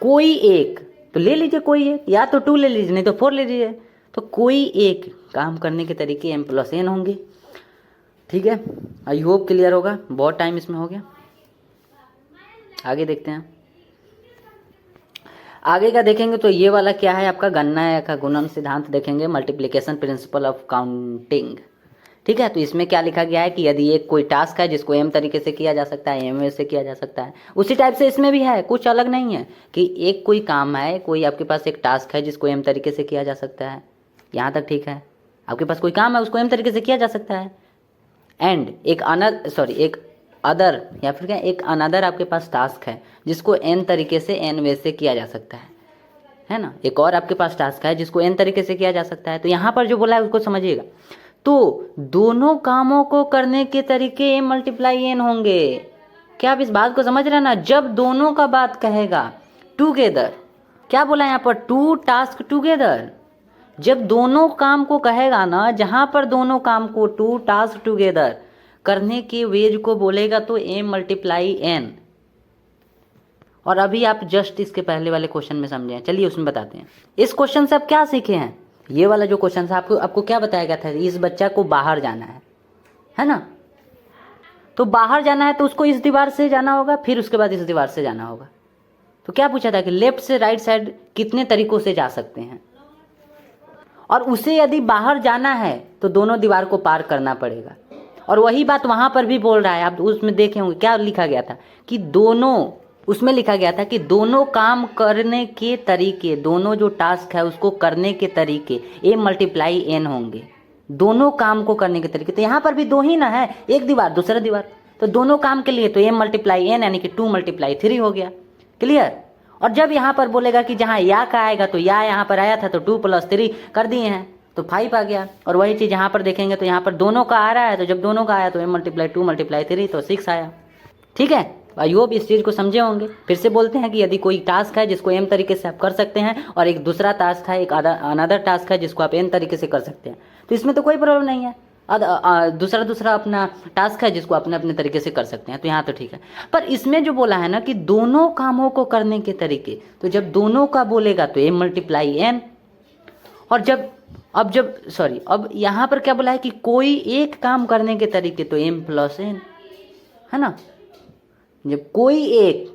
कोई एक, तो ले लीजिए कोई एक, या तो 2 ले लीजिए नहीं तो 4 ले लीजिए। तो कोई एक काम करने के तरीके एम प्लस एन होंगे। ठीक है, आई होप क्लियर होगा। बहुत टाइम इसमें हो गया, आगे देखते हैं। आगे का देखेंगे तो ये वाला क्या है आपका गणना का गुणन सिद्धांत देखेंगे, मल्टीप्लिकेशन प्रिंसिपल ऑफ काउंटिंग। ठीक है, तो इसमें क्या लिखा गया है कि यदि एक कोई टास्क है जिसको एम तरीके से किया जा सकता है, एम वे से किया जा सकता है, उसी टाइप से इसमें भी है, कुछ अलग नहीं है कि एक कोई काम है, कोई आपके पास एक टास्क है जिसको एम तरीके से किया जा सकता है, यहाँ तक ठीक है। आपके पास कोई काम है उसको एम तरीके से किया जा सकता है, एंड एक अदर या फिर क्या एक अनदर आपके पास टास्क है जिसको एन तरीके से एन वे से किया जा सकता है ना। एक और आपके पास टास्क है जिसको एन तरीके से किया जा सकता है। तो यहाँ पर जो बोला है उसको समझिएगा। तो दोनों कामों को करने के तरीके एम मल्टीप्लाई एन होंगे। क्या आप इस बात को समझ रहे हैं ना? जब दोनों का बात कहेगा टुगेदर, क्या बोला यहाँ पर, टू टास्क टुगेदर, जब दोनों काम को कहेगा ना, जहां पर दोनों काम को टू टास्क टुगेदर करने के वेज को बोलेगा तो एम मल्टीप्लाई एन। और अभी आप जस्ट इसके पहले वाले क्वेश्चन में समझे हैं, चलिए उसमें बताते हैं। इस क्वेश्चन से आप क्या सीखे हैं? ये वाला जो क्वेश्चन था आपको क्या बताया गया था? इस बच्चा को बाहर जाना है ना। तो बाहर जाना है तो उसको इस दीवार से जाना होगा, फिर उसके बाद इस दीवार से जाना होगा। तो क्या पूछा था कि लेफ्ट से राइट साइड कितने तरीकों से जा सकते हैं, और उसे यदि बाहर जाना है तो दोनों दीवार को पार करना पड़ेगा। और वही बात वहां पर भी बोल रहा है। आप उसमें देखे होंगे क्या लिखा गया था कि उसमें लिखा गया था कि दोनों काम करने के तरीके, दोनों जो टास्क है उसको करने के तरीके एम मल्टीप्लाई एन होंगे। दोनों काम को करने के तरीके, तो यहाँ पर भी दो ही ना है, एक दीवार दूसरा दीवार, तो दोनों काम के लिए तो एम मल्टीप्लाई एन यानी कि 2 × 3 हो गया। क्लियर? और जब यहाँ पर बोलेगा कि जहाँ या का आएगा तो या यहाँ पर आया था तो 2 + 3 कर दिए हैं तो 5 आ गया। और वही चीज़ यहाँ पर देखेंगे तो यहाँ पर दोनों का आ रहा है, तो जब दोनों का आया तो m × 2 × 3 तो 6 आया। ठीक है, आई होप इस चीज़ को समझे होंगे। फिर से बोलते हैं कि यदि कोई टास्क है जिसको एम तरीके से आप कर सकते हैं, और एक दूसरा टास्क है, एक अनदर टास्क है जिसको आप एन तरीके से कर सकते हैं, तो इसमें तो कोई प्रॉब्लम नहीं है। दूसरा अपना टास्क है जिसको अपने अपने तरीके से कर सकते हैं, तो यहाँ तो ठीक है। पर इसमें जो बोला है ना कि दोनों कामों को करने के तरीके, तो जब दोनों का बोलेगा तो m × n, और अब यहाँ पर क्या बोला है कि कोई एक काम करने के तरीके तो m + n है ना। जब कोई एक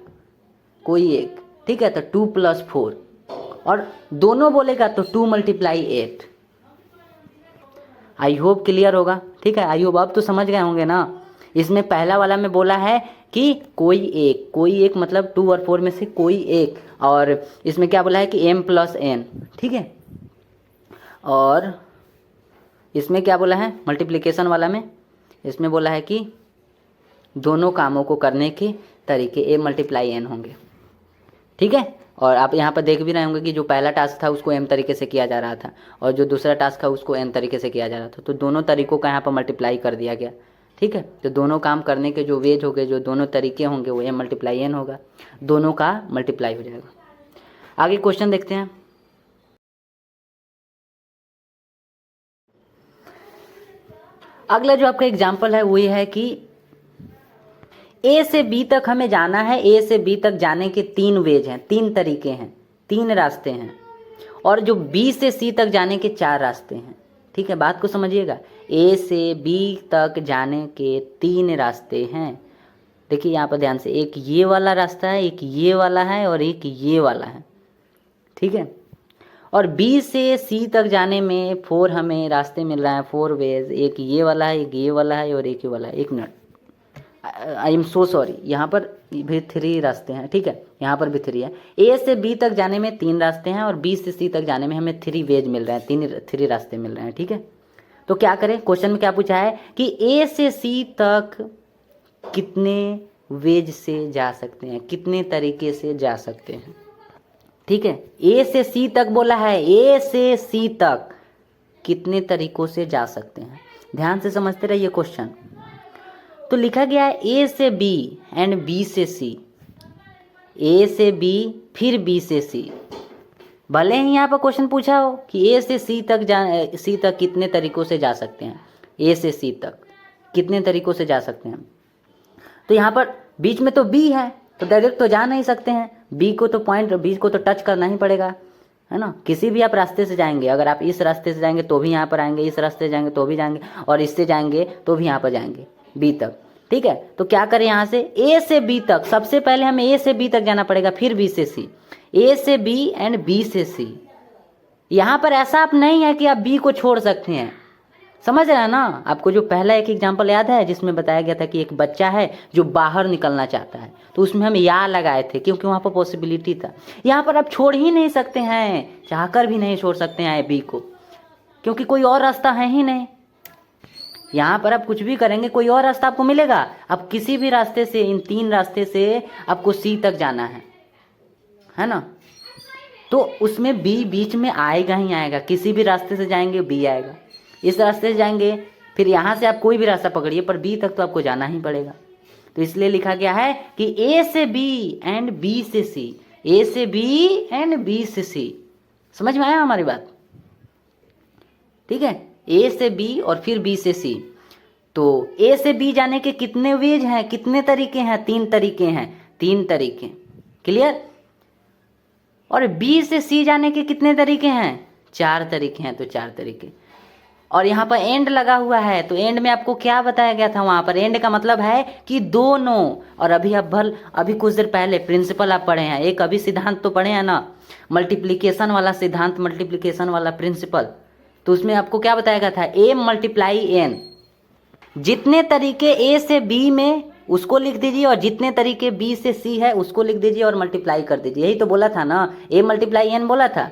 ठीक है तो 2 + 4, और दोनों बोलेगा तो 2 × 8। आई होप क्लियर होगा। ठीक है, आई होप अब तो समझ गए होंगे ना। इसमें पहला वाला में बोला है कि कोई एक मतलब 2 और 4 में से कोई एक, और इसमें क्या बोला है कि m + n। ठीक है, और इसमें क्या बोला है मल्टीप्लिकेशन वाला में, इसमें बोला है कि दोनों कामों को करने के तरीके m × n होंगे। ठीक है, और आप यहाँ पर देख भी रहे होंगे कि जो पहला टास्क था उसको m तरीके से किया जा रहा था, और जो दूसरा टास्क था उसको n तरीके से किया जा रहा था, तो दोनों तरीकों का यहाँ पर मल्टीप्लाई कर दिया गया। ठीक है, तो दोनों काम करने के जो वेज होंगे, जो दोनों तरीके होंगे, वो m × n होगा, दोनों का मल्टीप्लाई हो जाएगा। आगे क्वेश्चन देखते हैं। अगला जो आपका एग्जाम्पल है वो ये है कि ए से बी तक हमें जाना है। ए से बी तक जाने के 3 वेज हैं, 3 तरीके हैं, 3 रास्ते हैं, और जो बी से सी तक जाने के 4 रास्ते हैं। ठीक है, बात को समझिएगा। ए से बी तक जाने के 3 रास्ते हैं। देखिए यहाँ पर ध्यान से, एक ये वाला रास्ता है, एक ये वाला है, और एक ये वाला है। ठीक है, और बी से सी तक जाने में 4 हमें रास्ते मिल रहा है, 4 वेज। एक ये वाला है, एक ये वाला है, और एक ये वाला है। एक minute, I am so sorry, यहाँ पर भी 3 रास्ते हैं। ठीक है, यहाँ पर भी 3 है। ए से बी तक जाने में 3 रास्ते हैं, और बी से सी तक जाने में हमें 3 वेज मिल रहे हैं, 3 रास्ते मिल रहे हैं। ठीक है, तो क्या करें? क्वेश्चन में क्या पूछा है कि ए से सी तक कितने वेज से जा सकते हैं, कितने तरीके से जा सकते हैं। ठीक है, ए से सी तक बोला है, ए से सी तक कितने तरीकों से जा सकते हैं। ध्यान से समझते रहिए क्वेश्चन। तो लिखा गया है ए से बी एंड बी से सी, ए से बी फिर बी से सी। भले ही यहाँ पर क्वेश्चन पूछा हो कि ए से सी तक कितने तरीकों से जा सकते हैं, ए से सी तक कितने तरीकों से जा सकते हैं। तो यहाँ पर बीच में तो बी है, तो डायरेक्ट तो जा नहीं सकते हैं। बी को तो टच करना ही पड़ेगा, है ना। किसी भी आप रास्ते से जाएंगे, अगर आप इस रास्ते से जाएंगे तो भी यहाँ पर आएंगे, इस रास्ते से जाएंगे तो भी जाएंगे, और इससे जाएंगे तो भी यहाँ पर जाएंगे, बी तक। ठीक है, तो क्या करें, यहाँ से ए से बी तक, सबसे पहले हमें ए से बी तक जाना पड़ेगा, फिर बी से सी। ए से बी एंड बी से सी। यहाँ पर ऐसा आप नहीं है कि आप बी को छोड़ सकते हैं, समझ रहे हैं ना। आपको जो पहला एक एग्जाम्पल याद है जिसमें बताया गया था कि एक बच्चा है जो बाहर निकलना चाहता है, तो उसमें हम या लगाए थे क्योंकि वहाँ पर पॉसिबिलिटी था। यहाँ पर आप छोड़ ही नहीं सकते हैं, चाहकर भी नहीं छोड़ सकते हैं बी को, क्योंकि कोई और रास्ता है ही नहीं। यहाँ पर आप कुछ भी करेंगे कोई और रास्ता आपको मिलेगा। अब किसी भी रास्ते से, इन 3 रास्ते से आपको सी तक जाना है ना, तो उसमें बी बीच में आएगा ही आएगा। किसी भी रास्ते से जाएंगे बी आएगा, इस रास्ते से जाएंगे, फिर यहाँ से आप कोई भी रास्ता पकड़िए पर बी तक तो आपको जाना ही पड़ेगा। तो इसलिए लिखा गया है कि ए से बी एंड बी से सी, ए से बी एंड बी से सी। समझ में आया हमारी बात? ठीक है, ए से बी और फिर बी से सी। तो ए से बी जाने के कितने वेज हैं, कितने तरीके हैं? 3 तरीके हैं, 3 तरीके। क्लियर? और बी से सी जाने के कितने तरीके हैं? 4 तरीके हैं, तो 4 तरीके। और यहाँ पर एंड लगा हुआ है, तो एंड में आपको क्या बताया गया था? वहाँ पर एंड का मतलब है कि दोनों। और अभी कुछ देर पहले प्रिंसिपल आप पढ़े हैं, एक अभी सिद्धांत तो पढ़े हैं ना, मल्टीप्लिकेशन वाला सिद्धांत, मल्टीप्लिकेशन वाला प्रिंसिपल। तो उसमें आपको क्या बताया गया था? A multiply N. जितने तरीके ए से बी में उसको लिख दीजिए और जितने तरीके बी से सी है उसको लिख दीजिए और मल्टीप्लाई कर दीजिए। यही तो बोला था ना, ए मल्टीप्लाई एन बोला था।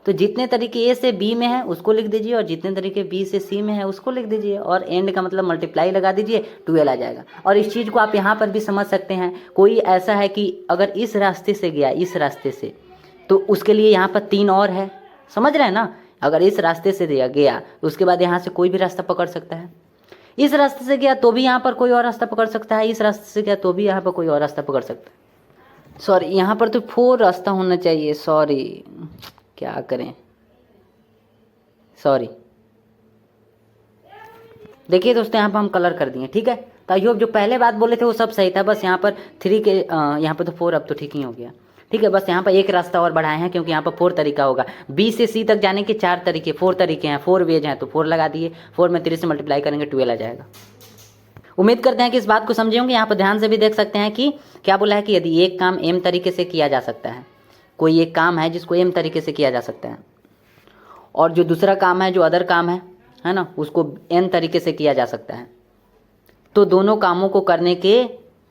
तो जितने तरीके ए से बी में है उसको लिख दीजिए और जितने तरीके बी से सी में है उसको लिख दीजिए, और एंड का मतलब मल्टीप्लाई लगा दीजिए, 12 आ जाएगा। और इस चीज़ को आप यहाँ पर भी समझ सकते हैं। कोई ऐसा है कि अगर इस रास्ते से गया, इस रास्ते से, तो उसके लिए यहाँ पर 3 और है। समझ रहे हैं ना? अगर इस रास्ते से गया तो उसके बाद यहाँ से कोई भी रास्ता पकड़ सकता है। इस रास्ते से गया तो भी यहाँ पर कोई और रास्ता पकड़ सकता है, इस रास्ते से गया तो भी यहाँ पर कोई और रास्ता पकड़ सकता है। सॉरी, यहाँ पर तो 4 रास्ता होना चाहिए। सॉरी, क्या करें, सॉरी। देखिए दोस्तों, यहाँ पर हम कलर कर दिए, ठीक है। तो आई होप जो पहले बात बोले थे वो सब सही था, बस यहाँ पर 3 के यहाँ पर तो 4 अब तो ठीक ही हो गया, ठीक है। बस यहाँ पर एक रास्ता और बढ़ाए हैं क्योंकि यहाँ पर 4 तरीका होगा। बी से सी तक जाने के 4 तरीके, 4 तरीके हैं, 4 वेज हैं, तो 4 लगा दिए। 4 में 3 से मल्टीप्लाई करेंगे 12 आ जाएगा। उम्मीद करते हैं कि इस बात को समझे होंगे। यहाँ पर ध्यान से भी देख सकते हैं कि क्या बोला है कि यदि एक काम एम तरीके से किया जा सकता है, कोई एक काम है जिसको एम तरीके से किया जा सकता है, और जो दूसरा काम है, जो अदर काम है ना, उसको एन तरीके से किया जा सकता है, तो दोनों कामों को करने के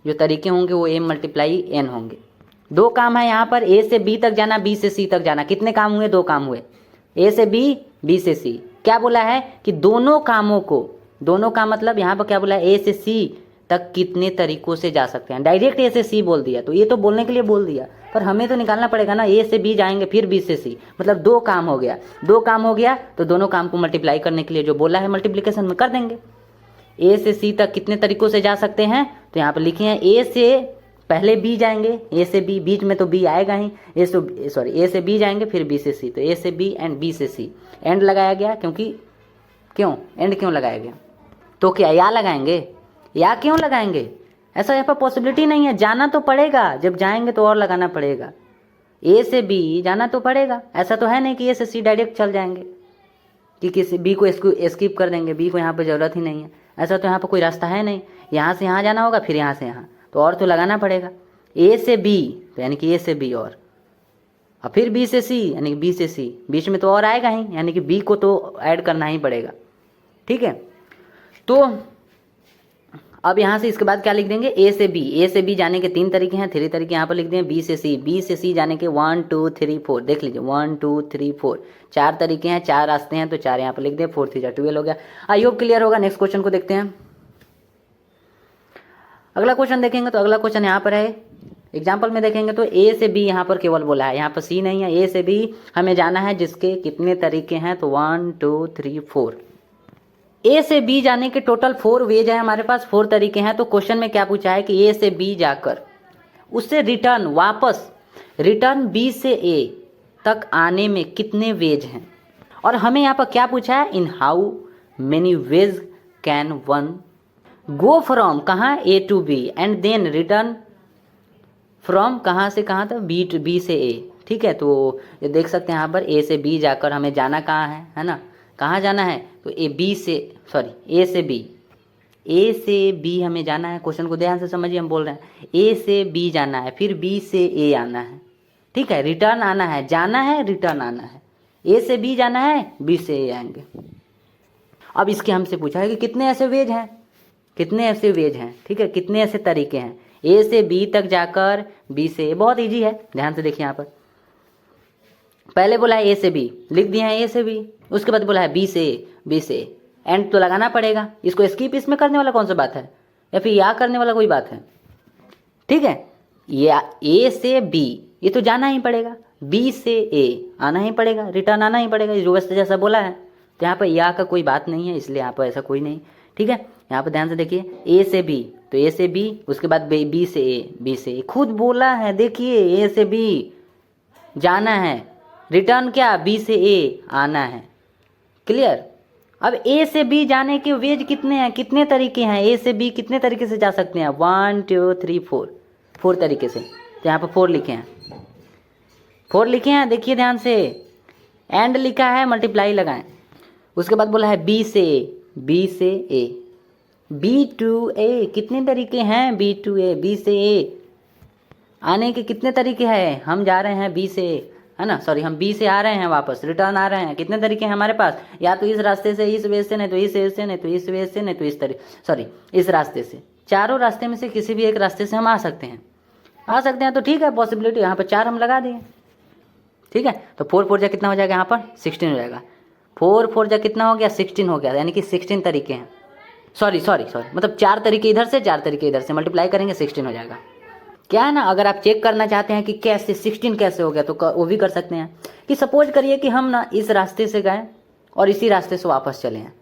जो तरीके होंगे वो एम मल्टीप्लाई एन होंगे। 2 काम है यहाँ पर, ए से बी तक जाना, बी से सी तक जाना। कितने काम हुए? 2 काम हुए, ए से बी, बी से सी। क्या बोला है कि दोनों कामों को, दोनों का मतलब यहाँ पर क्या बोला है, ए से सी तक कितने तरीकों से जा सकते हैं। डायरेक्ट ए से सी बोल दिया, तो ये तो बोलने के लिए बोल दिया, पर हमें तो निकालना पड़ेगा ना। ए से बी जाएंगे फिर बी से सी, मतलब 2 काम हो गया। 2 काम हो गया तो दोनों काम को मल्टीप्लाई करने के लिए जो बोला है मल्टीप्लिकेशन में कर देंगे। ए से सी तक कितने तरीकों से जा सकते हैं, तो यहाँ पर लिखे हैं ए से पहले बी जाएंगे, ए से बी, बीच में तो बी आएगा ही, ए से बी जाएंगे फिर बी से सी, तो ए से बी एंड बी से सी। एंड लगाया गया क्योंकि, क्यों एंड क्यों लगाया गया? तो क्या या लगाएंगे? या क्यों लगाएंगे? ऐसा यहाँ पर पॉसिबिलिटी नहीं है। जाना तो पड़ेगा, जब जाएंगे तो और लगाना पड़ेगा। ए से बी जाना तो पड़ेगा, ऐसा तो है नहीं कि ए से सी डायरेक्ट चल जाएंगे कि किसी बी को स्किप कर देंगे, बी को यहाँ पर ज़रूरत ही नहीं है। ऐसा तो यहाँ पर कोई रास्ता है नहीं, यहाँ से यहाँ जाना होगा फिर यहाँ से यहाँ, तो और तो लगाना पड़ेगा। ए से बी तो यानी कि ए से बी और फिर बी से सी यानी कि बी से सी, बीच में तो और आएगा ही, यानी कि बी को तो ऐड करना ही पड़ेगा, ठीक है। तो अब यहाँ से इसके बाद क्या लिख देंगे? ए से बी, ए से बी जाने के 3 तरीके हैं, 3 तरीके यहाँ पर लिख दें। बी से सी जाने के 1 2 3 4, देख लीजिए 1 2 3 4, 4 तरीके हैं, 4 रास्ते हैं, तो 4 यहाँ पर लिख दें। 4 3 12 हो गया। आई होप क्लियर होगा। नेक्स्ट क्वेश्चन को देखते हैं। अगला क्वेश्चन देखेंगे तो अगला क्वेश्चन यहाँ पर है, एग्जाम्पल में देखेंगे तो ए से बी यहाँ पर केवल बोला है, यहाँ पर सी नहीं है। ए से बी हमें जाना है जिसके कितने तरीके हैं, तो 1 2 3 4। ए से बी जाने के टोटल 4 वेज है हमारे पास, 4 तरीके हैं। तो क्वेश्चन में क्या पूछा है कि ए से बी जाकर उससे रिटर्न, वापस रिटर्न बी से ए तक आने में कितने वेज हैं। और हमें यहाँ पर क्या पूछा है, in how many ways can one go from कहाँ, A to B, and then return from कहाँ से कहाँ तक, बी से ए, ठीक है। तो ये देख सकते हैं यहाँ पर ए से बी जाकर हमें जाना कहाँ है ना, कहाँ जाना है, तो ए से बी हमें जाना है। क्वेश्चन को ध्यान से समझिए, हम बोल रहे हैं ए से बी जाना है, फिर बी से ए आना है, ठीक है, रिटर्न आना है, जाना है, रिटर्न आना है। ए से बी जाना है, बी से ए आएंगे। अब इसके हमसे पूछा है कि कितने ऐसे वेज हैं, कितने ऐसे वेज हैं, ठीक है, कितने ऐसे तरीके हैं ए से बी तक जाकर बी से ए। बहुत इजी है, ध्यान से देखिए यहाँ पर। पहले बोला है ए से बी, लिख दिया है ए से बी, उसके बाद बोला है बी से ए, बी से ए, एंड तो लगाना पड़ेगा। इसको स्किप इसमें करने वाला कौन सा बात है, या फिर या करने वाला कोई बात है, ठीक है। या ए से बी ये तो जाना ही पड़ेगा, बी से ए आना ही पड़ेगा, रिटर्न आना ही पड़ेगा, जो वैसे जैसा बोला है। तो यहाँ पर या का कोई बात नहीं है, इसलिए यहाँ पर ऐसा कोई नहीं, ठीक है। यहाँ पर ध्यान से देखिए, ए से बी तो ए से बी, उसके बाद बी से ए, बी से ए, खुद बोला है, देखिए ए से बी जाना है, रिटर्न क्या, बी से ए आना है। क्लियर। अब ए से बी जाने के वेज कितने हैं, कितने तरीके हैं, ए से बी कितने तरीके से जा सकते हैं, 1 2 3 4, 4 तरीके से। तो यहाँ पर 4 लिखे हैं, 4 लिखे हैं, देखिए ध्यान से। एंड लिखा है, मल्टीप्लाई लगाएं। उसके बाद बोला है बी से ए, बी से ए, बी टू ए, कितने तरीके हैं, बी टू ए, बी से ए आने के कितने तरीके हैं। हम जा रहे हैं बी से, है ना, सॉरी, हम बी से आ रहे हैं वापस, रिटर्न आ रहे हैं, कितने तरीके हैं हमारे पास, या तो इस रास्ते से, इस वे से, नहीं तो इस वे से, नहीं तो इस वे से, नहीं तो इस तरीके, सॉरी, इस रास्ते से। चारों रास्ते में से किसी भी एक रास्ते से हम आ सकते हैं, आ सकते हैं। तो ठीक है, पॉसिबिलिटी यहाँ पर 4 हम लगा दिए, ठीक है। तो 4 4 जा कितना हो जाएगा, यहाँ पर 16 हो जाएगा। 4 4 जा कितना हो गया, 16 हो गया, यानी कि 16 तरीके हैं। सॉरी, मतलब 4 तरीके इधर से, 4 तरीके इधर से, मल्टीप्लाई करेंगे 16 हो जाएगा। क्या है ना, अगर आप चेक करना चाहते हैं कि कैसे 16 कैसे हो गया, तो वो भी कर सकते हैं। कि सपोज करिए कि हम ना इस रास्ते से गए और इसी रास्ते से वापस चले हैं,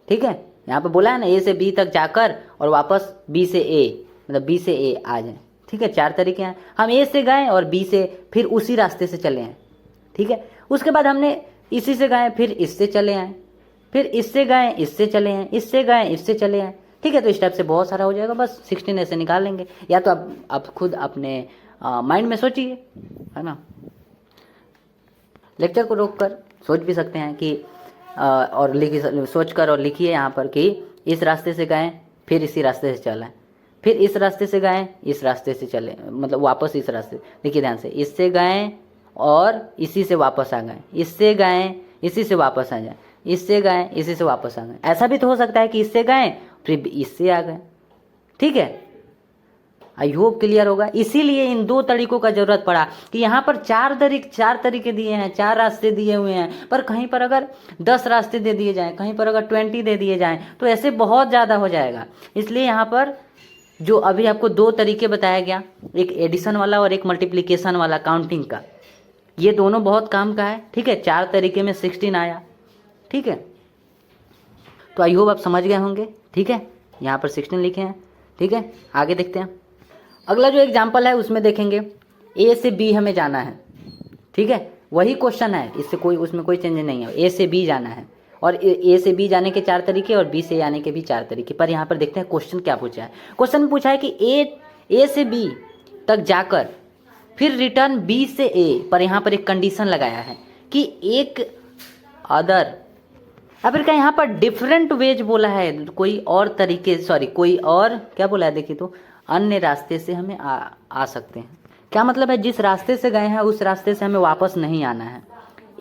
ठीक है। यहाँ पे बोला है ना, ए से बी तक जाकर और वापस बी से ए, मतलब बी से ए आ जाए, ठीक है। 4 तरीके हैं। हम ए से गए और बी से फिर उसी रास्ते से चले हैं, ठीक है। उसके बाद हमने इसी से गए, फिर इससे चले आए, फिर इससे गए, इससे चले हैं, इससे गए, इससे चले हैं, ठीक है। तो इस टाइप से बहुत सारा हो जाएगा, बस 16 ऐसे निकाल लेंगे। या तो आप खुद अपने माइंड में सोचिए, है ना, लेक्चर को रोक कर सोच भी सकते हैं कि और सोच कर और लिखिए यहाँ पर कि इस रास्ते से गए, फिर इसी रास्ते से चले, फिर इस रास्ते से गए, इस रास्ते से चले, मतलब वापस इस रास्ते, देखिए ध्यान से, इससे गए और इसी से वापस आ गए, इससे गए, इसी से वापस आ जाए, इससे गए, इसी से वापस आ गए। ऐसा भी तो हो सकता है कि इससे गए फिर इससे आ गए, ठीक है। आई होप क्लियर होगा। इसीलिए इन 2 तरीकों का जरूरत पड़ा कि यहाँ पर 4 तरीके दिए हैं, 4 रास्ते दिए हुए हैं, पर कहीं पर अगर 10 रास्ते दे दिए जाएं, कहीं पर अगर 20 दे दिए जाएं, तो ऐसे बहुत ज़्यादा हो जाएगा। इसलिए यहाँ पर जो अभी आपको 2 तरीके बताया गया, एक एडिशन वाला और एक मल्टीप्लिकेशन वाला काउंटिंग का, ये दोनों बहुत काम का है, ठीक है। 4 तरीके में 16 आया, ठीक है। तो आई होप आप समझ गए होंगे, ठीक है। यहाँ पर 16 लिखे हैं, ठीक है। आगे देखते हैं। अगला जो एग्जाम्पल है उसमें देखेंगे ए से बी हमें जाना है, ठीक है। वही क्वेश्चन है, इससे उसमें कोई चेंज नहीं है। ए से बी जाना है और ए से बी जाने के 4 तरीके और बी से आने के भी 4 तरीके। पर यहाँ पर देखते हैं क्वेश्चन क्या पूछा है। क्वेश्चन में पूछा है कि ए से बी तक जाकर फिर रिटर्न बी से ए, पर यहाँ पर एक कंडीशन लगाया है कि एक अदर, अब फिर क्या यहाँ पर डिफरेंट वेज बोला है, कोई और तरीके, सॉरी, कोई और क्या बोला है, देखिए तो अन्य रास्ते से हमें आ सकते हैं। क्या मतलब है, जिस रास्ते से गए हैं उस रास्ते से हमें वापस नहीं आना है।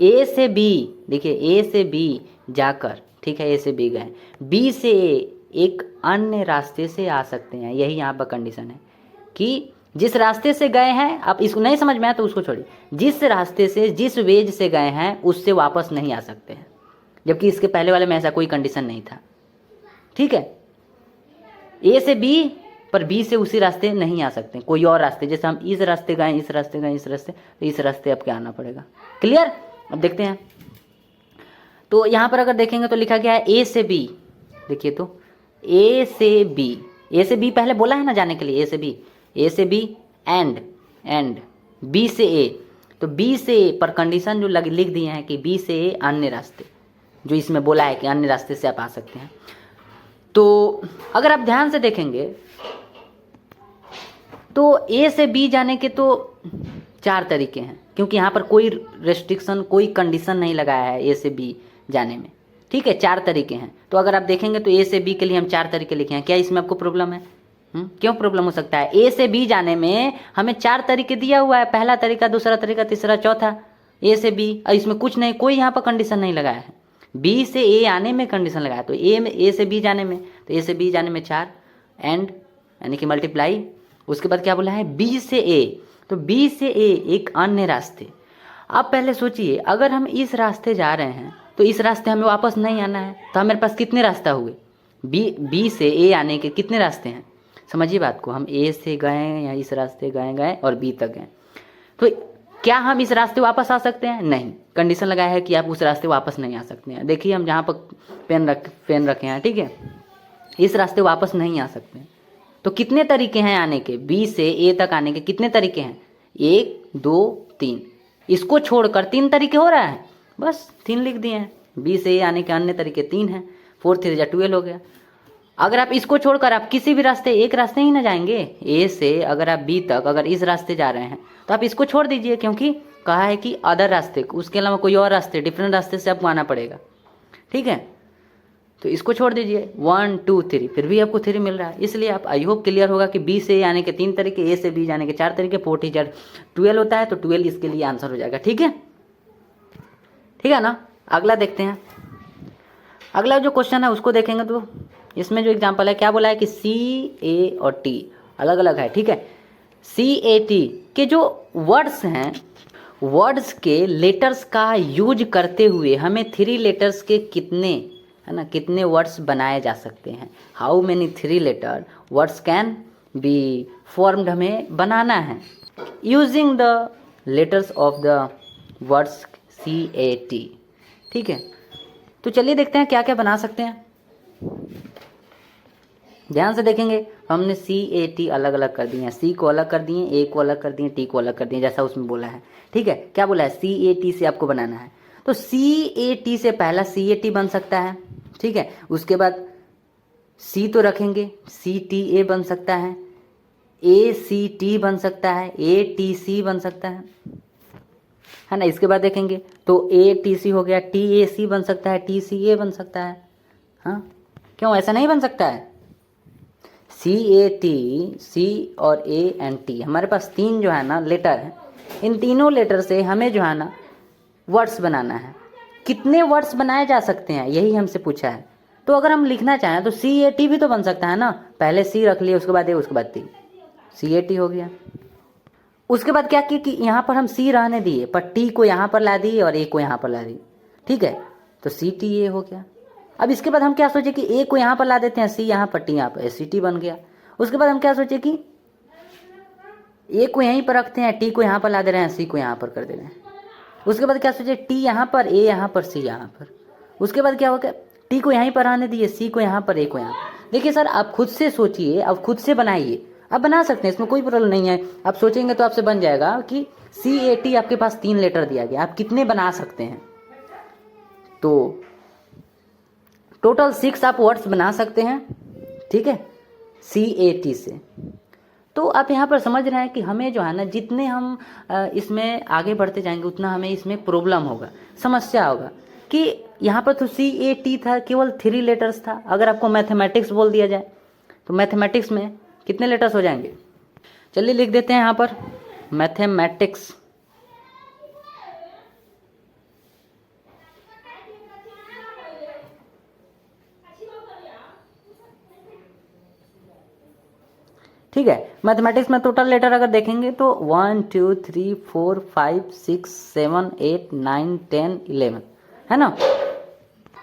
ए से बी, देखिए ए से बी जाकर, ठीक है, ए से बी गए, बी से एक अन्य रास्ते से आ सकते हैं। यही यहाँ पर कंडीशन है कि जिस रास्ते से गए हैं, आप इसको नहीं समझ में आया तो उसको छोड़िए, जिस रास्ते से, जिस वेज से गए हैं उससे वापस नहीं आ सकते हैं, जबकि इसके पहले वाले में ऐसा कोई कंडीशन नहीं था, ठीक है। ए से बी पर बी से उसी रास्ते नहीं आ सकते, कोई और रास्ते, जैसे हम इस रास्ते गए, इस रास्ते गए, इस रास्ते, तो इस रास्ते आपके आना पड़ेगा। क्लियर। अब देखते हैं। तो यहाँ पर अगर देखेंगे तो लिखा गया है ए से बी, देखिए तो ए से बी, ए से बी पहले बोला है ना जाने के लिए, ए से बी एंड बी से ए, तो बी से ए पर कंडीशन जो लिख दिए हैं कि बी से ए अन्य रास्ते, जो इसमें बोला है कि अन्य रास्ते से आप आ सकते हैं। तो अगर आप ध्यान से देखेंगे तो ए से बी जाने के तो 4 तरीके हैं, क्योंकि यहाँ पर कोई रेस्ट्रिक्शन, कोई कंडीशन नहीं लगाया है ए से बी जाने में, ठीक है। 4 तरीके हैं। तो अगर आप देखेंगे तो ए से बी के लिए हम 4 तरीके लिखे हैं। क्या इसमें आपको प्रॉब्लम है? क्यों प्रॉब्लम हो सकता है? ए से बी जाने में हमें 4 तरीके दिया हुआ है, पहला तरीका, दूसरा तरीका, तीसरा, चौथा। ए से बी, और इसमें कुछ नहीं, कोई यहाँ पर कंडीशन नहीं लगाया है। बी से ए आने में कंडीशन लगाया, तो ए से बी जाने में, तो ए से बी जाने में 4 एंड यानी कि मल्टीप्लाई। उसके बाद क्या बोला है? बी से ए, तो बी से ए एक अन्य रास्ते। अब पहले सोचिए, अगर हम इस रास्ते जा रहे हैं तो इस रास्ते हमें वापस नहीं आना है, तो हमारे पास कितने रास्ता हुए? बी से ए आने के कितने रास्ते हैं? समझिए बात को, हम ए से गए या इस रास्ते गए और बी तक गए, तो क्या हम इस रास्ते वापस आ सकते हैं? नहीं, कंडीशन लगाया है कि आप उस रास्ते वापस नहीं आ सकते हैं। देखिए हम जहाँ पर पेन रखे हैं, ठीक है, इस रास्ते वापस नहीं आ सकते। तो कितने तरीके हैं आने के? बी से ए तक आने के कितने तरीके हैं? 1 2 3, इसको छोड़कर 3 तरीके हो रहा है, बस 3 लिख दिए हैं। बी से ए आने के अन्य तरीके 3 हैं, 4 3 12 हो गया। अगर आप इसको छोड़कर आप किसी भी रास्ते, एक रास्ते ही ना जाएंगे, ए से अगर आप बी तक अगर इस रास्ते जा रहे हैं तो आप इसको छोड़ दीजिए, क्योंकि कहा है कि अदर रास्ते, उसके अलावा कोई और रास्ते, डिफरेंट रास्ते से आपको आना पड़ेगा, ठीक है। तो इसको छोड़ दीजिए, 1 2 3, फिर भी आपको 3 मिल रहा है। इसलिए आप, आई होप क्लियर होगा कि बी से ए आने के 3 तरीके, ए से बी जाने के 4 तरीके, 4 3 12 होता है, तो 12 इसके लिए आंसर हो जाएगा, ठीक है, ठीक है ना। अगला देखते हैं, अगला जो क्वेश्चन है उसको देखेंगे तो इसमें जो एग्जांपल है, क्या बोला है कि सी ए और टी अलग अलग है, ठीक है। सी ए टी के जो वर्ड्स हैं, वर्ड्स के लेटर्स का यूज करते हुए हमें 3 लेटर्स के कितने, है ना, कितने वर्ड्स बनाए जा सकते हैं? How many 3 letter words can be formed, हमें बनाना है using the letters of the words C A T, ठीक है। तो चलिए देखते हैं क्या क्या बना सकते हैं। ध्यान से देखेंगे, हमने सी ए टी अलग अलग कर दिए हैं, सी को अलग कर दिए, ए को अलग कर दिए, टी को अलग कर दिए, जैसा उसमें बोला है, ठीक है। क्या बोला है? सी ए टी से आपको बनाना है, तो सी ए टी से पहला सी ए टी बन सकता है, ठीक है। उसके बाद सी तो रखेंगे, सी टी ए बन सकता है, ए सी टी बन सकता है, ए टी सी बन सकता है ना। इसके बाद देखेंगे तो ए टी सी हो गया, टी ए सी बन सकता है, टी सी ए बन सकता है, हाँ, क्यों ऐसा नहीं बन सकता है? सी ए टी, सी और ए एंड टी, हमारे पास 3 जो है ना लेटर है, इन तीनों लेटर से हमें जो है ना वर्ड्स बनाना है। कितने वर्ड्स बनाए जा सकते हैं, यही हमसे पूछा है। तो अगर हम लिखना चाहें तो सी ए टी भी तो बन सकता है ना, पहले सी रख लिए, उसके बाद ए, उसके बाद टी, सी ए टी हो गया। उसके बाद क्या किया कि यहाँ पर हम सी रहने दिए, पर टी को यहाँ पर ला दिए और ए को यहाँ पर ला दिए, ठीक है, तो सी टी ए हो गया। अब इसके बाद हम क्या सोचे कि ए को यहाँ पर ला देते हैं, सी यहाँ पर, टी यहाँ पर, सी टी बन गया। उसके बाद हम क्या सोचे कि ए को यहीं पर रखते हैं, टी को यहाँ पर ला दे रहे हैं, सी को यहाँ पर कर दे रहे हैं। उसके बाद क्या सोचे, टी यहाँ पर, ए यहाँ पर, सी यहाँ पर। उसके बाद क्या हो गया, टी को यहीं पर आने दिए, सी को यहाँ पर, ए को यहाँ पर। देखिए सर, आप खुद से सोचिए, आप खुद से बनाइए, आप बना सकते हैं, इसमें कोई प्रॉब्लम नहीं है। आप सोचेंगे तो आपसे बन जाएगा कि सी ए टी आपके पास 3 लेटर दिया गया, आप कितने बना सकते हैं? तो टोटल 6 आप वर्ड्स बना सकते हैं, ठीक है, सी ए टी से। तो आप यहाँ पर समझ रहे हैं कि हमें जो है ना, जितने हम इसमें आगे बढ़ते जाएंगे उतना हमें इसमें प्रॉब्लम होगा, समस्या होगा। कि यहाँ पर तो सी ए टी था, केवल 3 लेटर्स था। अगर आपको मैथमेटिक्स बोल दिया जाए तो मैथमेटिक्स में कितने लेटर्स हो जाएंगे? चलिए लिख देते हैं यहाँ पर मैथमेटिक्स, ठीक है। मैथमेटिक्स में टोटल लेटर अगर देखेंगे तो 1 2 3 4 5 6 7 8 9 10 11, है ना।